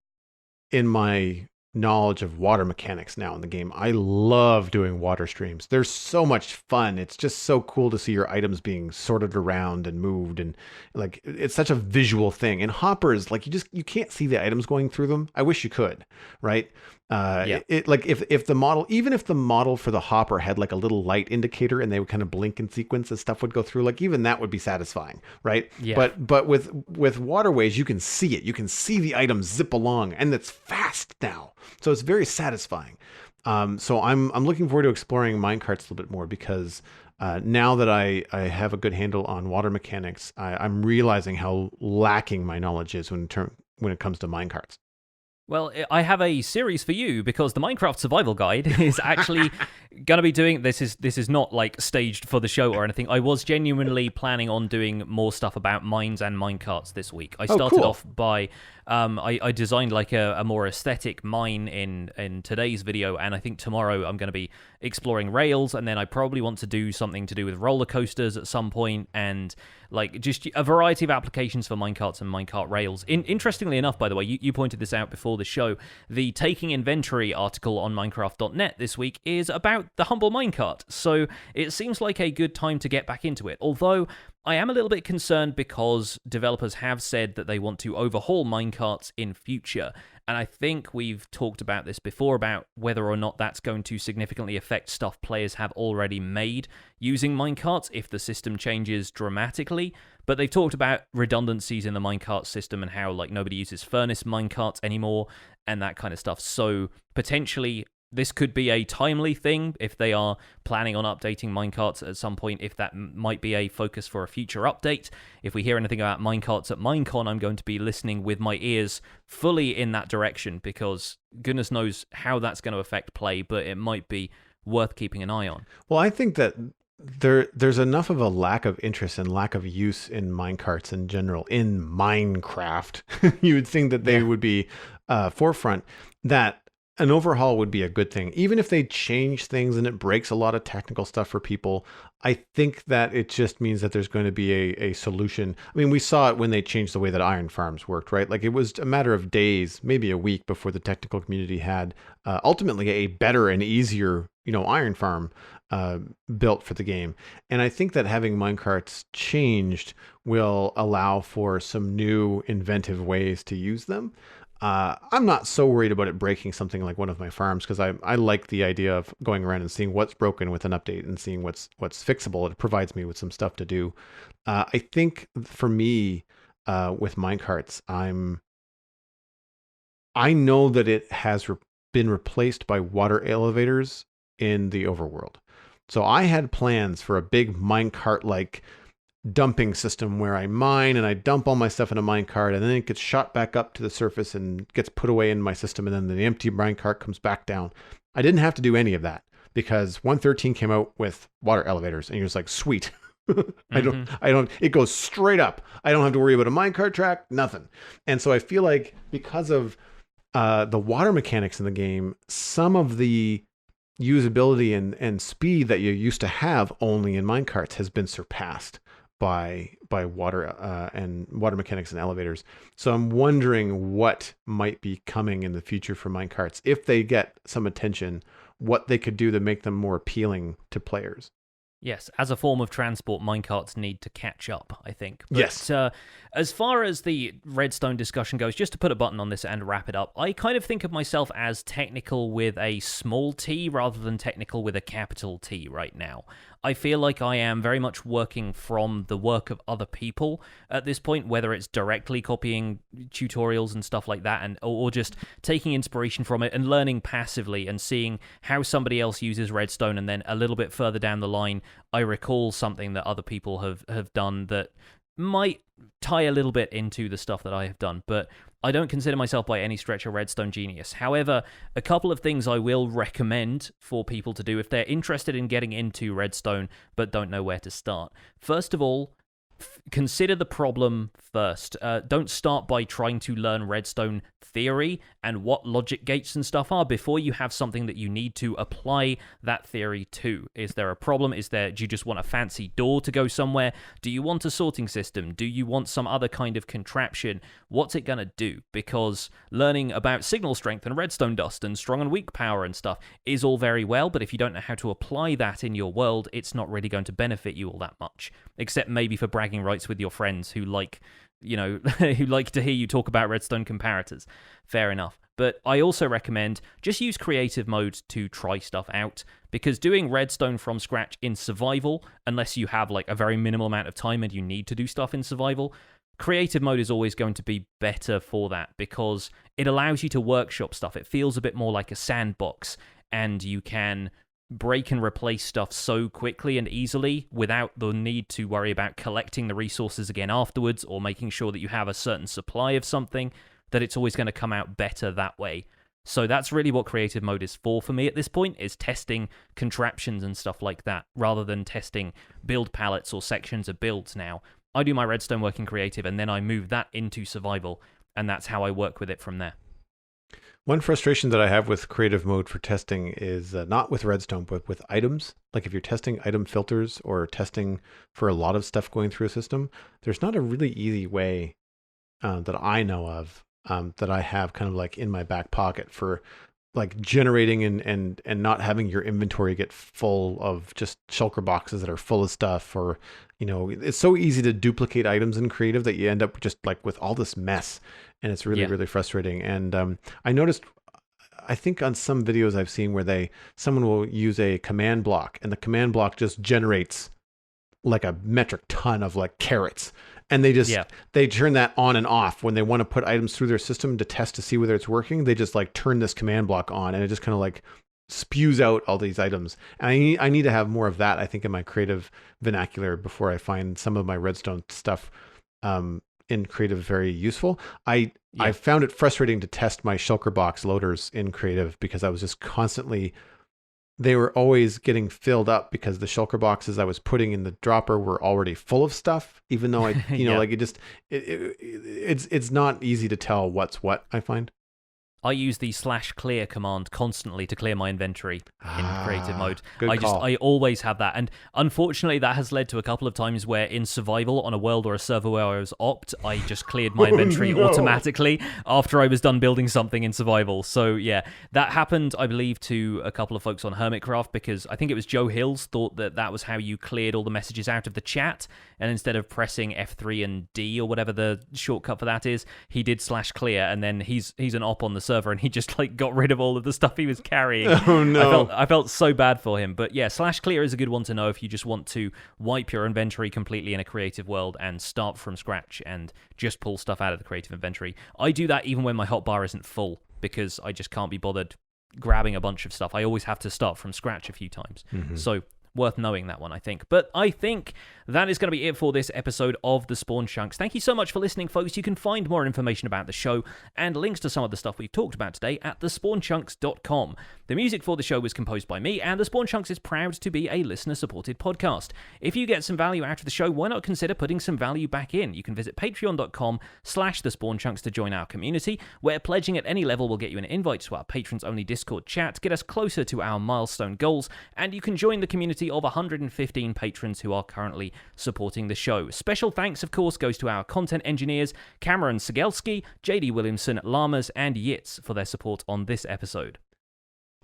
in my knowledge of water mechanics now in the game. I love doing water streams. They're so much fun. It's just so cool to see your items being sorted around and moved, and like it's such a visual thing. And hoppers, like you can't see the items going through them. I wish you could, right? It like if the model, even if the model for the hopper had like a little light indicator and they would kind of blink in sequence and stuff would go through, like even that would be satisfying, right? But with waterways, you can see it. You can see the items zip along, and it's fast now, so it's very satisfying. So I'm looking forward to exploring minecarts a little bit more, because now that I have a good handle on water mechanics, I'm realizing how lacking my knowledge is when it comes to minecarts. Well, I have a series for you, because the Minecraft Survival Guide is actually going to be doing this. This is not like staged for the show or anything. I was genuinely planning on doing more stuff about mines and minecarts this week. I started off by I designed like a more aesthetic mine in today's video, and I think tomorrow I'm going to be exploring rails, and then I probably want to do something to do with roller coasters at some point, and like just a variety of applications for minecarts and minecart rails. Interestingly enough, by the way, you pointed this out before the show, the Taking Inventory article on Minecraft.net this week is about the humble minecart, so it seems like a good time to get back into it, although I am a little bit concerned because developers have said that they want to overhaul minecarts in future, and I think we've talked about this before about whether or not that's going to significantly affect stuff players have already made using minecarts if the system changes dramatically. But they've talked about redundancies in the minecart system and how like nobody uses furnace minecarts anymore and that kind of stuff. So potentially this could be a timely thing if they are planning on updating minecarts at some point, if that might be a focus for a future update. If we hear anything about minecarts at Minecon, I'm going to be listening with my ears fully in that direction, because goodness knows how that's going to affect play, but it might be worth keeping an eye on. Well, I think that there's enough of a lack of interest and lack of use in minecarts in general in Minecraft. You would think that they would be forefront, that an overhaul would be a good thing. Even if they change things and it breaks a lot of technical stuff for people, I think that it just means that there's going to be a solution. I mean, we saw it when they changed the way that iron farms worked, right? Like it was a matter of days, maybe a week, before the technical community had ultimately a better and easier, iron farm built for the game. And I think that having minecarts changed will allow for some new inventive ways to use them. I'm not so worried about it breaking something like one of my farms, because I like the idea of going around and seeing what's broken with an update and seeing what's fixable. It provides me with some stuff to do. I think for me, with minecarts, I know that it has been replaced by water elevators in the overworld. So I had plans for a big minecart like dumping system where I mine and I dump all my stuff in a minecart, and then it gets shot back up to the surface and gets put away in my system, and then the empty minecart comes back down. I didn't have to do any of that because 1.13 came out with water elevators, and you're just like, sweet. I don't, it goes straight up. I don't have to worry about a minecart track, nothing. And so I feel like because of the water mechanics in the game, some of the usability and speed that you used to have only in minecarts has been surpassed. by water and water mechanics and elevators. So I'm wondering what might be coming in the future for minecarts if they get some attention, what they could do to make them more appealing to players. Yes, as a form of transport, minecarts need to catch up, I think. But, yes. As far as the redstone discussion goes, just to put a button on this and wrap it up, I kind of think of myself as technical with a small t rather than technical with a capital T right now. I feel like I am very much working from the work of other people at this point, whether it's directly copying tutorials and stuff like that, or just taking inspiration from it and learning passively and seeing how somebody else uses redstone, and then a little bit further down the line, I recall something that other people have done that might tie a little bit into the stuff that I have done, but I don't consider myself by any stretch a redstone genius. However, a couple of things I will recommend for people to do if they're interested in getting into redstone but don't know where to start. First of all, consider the problem first. Don't start by trying to learn redstone theory and what logic gates and stuff are before you have something that you need to apply that theory to. Is there a problem? Do you just want a fancy door to go somewhere? Do you want a sorting system? Do you want some other kind of contraption? What's it gonna do? Because learning about signal strength and redstone dust and strong and weak power and stuff is all very well, but if you don't know how to apply that in your world, it's not really going to benefit you all that much, except maybe for bragging rights with your friends who like to hear you talk about redstone comparators. Fair enough. But I also recommend just use creative mode to try stuff out, because doing redstone from scratch in survival, unless you have like a very minimal amount of time and you need to do stuff in survival, creative mode is always going to be better for that, because it allows you to workshop stuff. It feels a bit more like a sandbox, and you can break and replace stuff so quickly and easily without the need to worry about collecting the resources again afterwards or making sure that you have a certain supply of something, that it's always going to come out better that way. So that's really what creative mode is for me at this point, is testing contraptions and stuff like that, rather than testing build palettes or sections of builds now. I do my redstone work in creative, and then I move that into survival, and that's how I work with it from there. One frustration that I have with creative mode for testing is not with redstone, but with items. Like if you're testing item filters or testing for a lot of stuff going through a system, there's not a really easy way that I know of that I have kind of like in my back pocket for like generating and not having your inventory get full of just shulker boxes that are full of stuff, or it's so easy to duplicate items in creative that you end up just like with all this mess, and it's really really frustrating. And I noticed, I think on some videos I've seen where someone will use a command block, and the command block just generates like a metric ton of like carrots, and they turn that on and off when they want to put items through their system to test to see whether it's working. They just like turn this command block on, and it just kind of like spews out all these items. And I need to have more of that, I think, in my creative vernacular before I find some of my redstone stuff in creative very useful. I found it frustrating to test my shulker box loaders in creative, because I was just constantly, they were always getting filled up because the shulker boxes I was putting in the dropper were already full of stuff, even though it's not easy to tell what's what, I find. I use the /clear command constantly to clear my inventory in creative mode. I always have that. And unfortunately, that has led to a couple of times where in survival on a world or a server where I was opt, I just cleared my inventory automatically after I was done building something in survival. So yeah, that happened, I believe, to a couple of folks on Hermitcraft, because I think it was Joe Hills thought that was how you cleared all the messages out of the chat. And instead of pressing F3 and D or whatever the shortcut for that is, he did /clear, and then he's an op on the server, and he just like got rid of all of the stuff he was carrying. Oh no. I felt so bad for him. But yeah, /clear is a good one to know if you just want to wipe your inventory completely in a creative world and start from scratch and just pull stuff out of the creative inventory. I do that even when my hotbar isn't full, because I just can't be bothered grabbing a bunch of stuff. I always have to start from scratch a few times. Mm-hmm. So worth knowing that one, I think. But I think that is going to be it for this episode of The Spawn Chunks. Thank you so much for listening, folks. You can find more information about the show and links to some of the stuff we've talked about today at thespawnchunks.com. The music for the show was composed by me, and The Spawn Chunks is proud to be a listener-supported podcast. If you get some value out of the show, why not consider putting some value back in? You can visit patreon.com/thespawnchunks to join our community, where pledging at any level will get you an invite to our patrons-only Discord chat, get us closer to our milestone goals, and you can join the community of 115 patrons who are currently supporting the show. Special thanks, of course, goes to our content engineers, Cameron Sigelski, JD Williamson, Lamas, and Yitz for their support on this episode.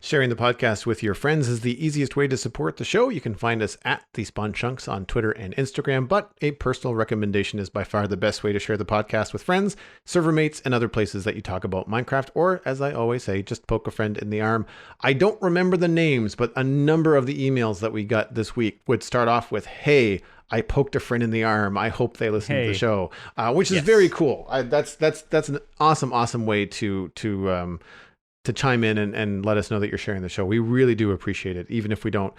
Sharing the podcast with your friends is the easiest way to support the show. You can find us at The Spawn Chunks on Twitter and Instagram, but a personal recommendation is by far the best way to share the podcast with friends, server mates, and other places that you talk about Minecraft, or, as I always say, just poke a friend in the arm. I don't remember the names, but a number of the emails that we got this week would start off with, "Hey, I poked a friend in the arm. I hope they listen to the show," which is very cool. That's an awesome way to chime in and let us know that you're sharing the show. We really do appreciate it, even if we don't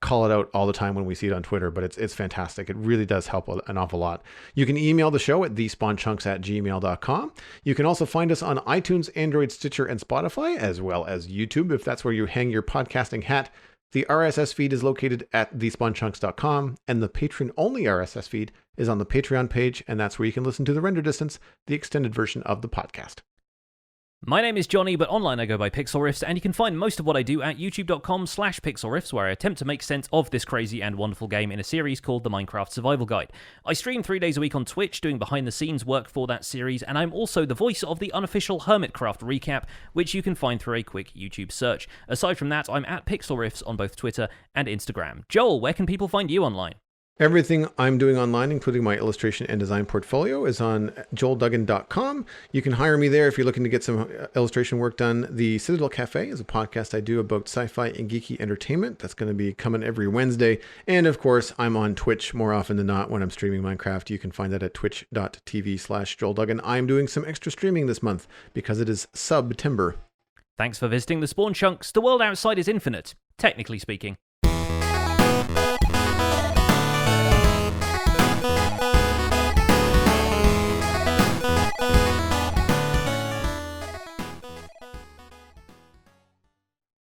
call it out all the time when we see it on Twitter, but it's fantastic. It really does help an awful lot. You can email the show at thespawnchunks@gmail.com. You can also find us on iTunes, Android, Stitcher, and Spotify, as well as YouTube, if that's where you hang your podcasting hat. The RSS feed is located at thespawnchunks.com, and the Patreon-only RSS feed is on the Patreon page, and that's where you can listen to the render distance, the extended version of the podcast. My name is Jonny, but online I go by Pixel Riffs, and you can find most of what I do at youtube.com/pixelriffs, where I attempt to make sense of this crazy and wonderful game in a series called the Minecraft Survival Guide. I stream 3 days a week on Twitch, doing behind-the-scenes work for that series, and I'm also the voice of the unofficial Hermitcraft recap, which you can find through a quick YouTube search. Aside from that, I'm at Pixel Riffs on both Twitter and Instagram. Joel, where can people find you online? Everything I'm doing online, including my illustration and design portfolio, is on joelduggan.com. You can hire me there if you're looking to get some illustration work done. The Citadel Cafe is a podcast I do about sci-fi and geeky entertainment. That's going to be coming every Wednesday. And of course, I'm on Twitch more often than not when I'm streaming Minecraft. You can find that at twitch.tv/joelduggan. I'm doing some extra streaming this month because it is September. Thanks for visiting the Spawn Chunks. The world outside is infinite, technically speaking.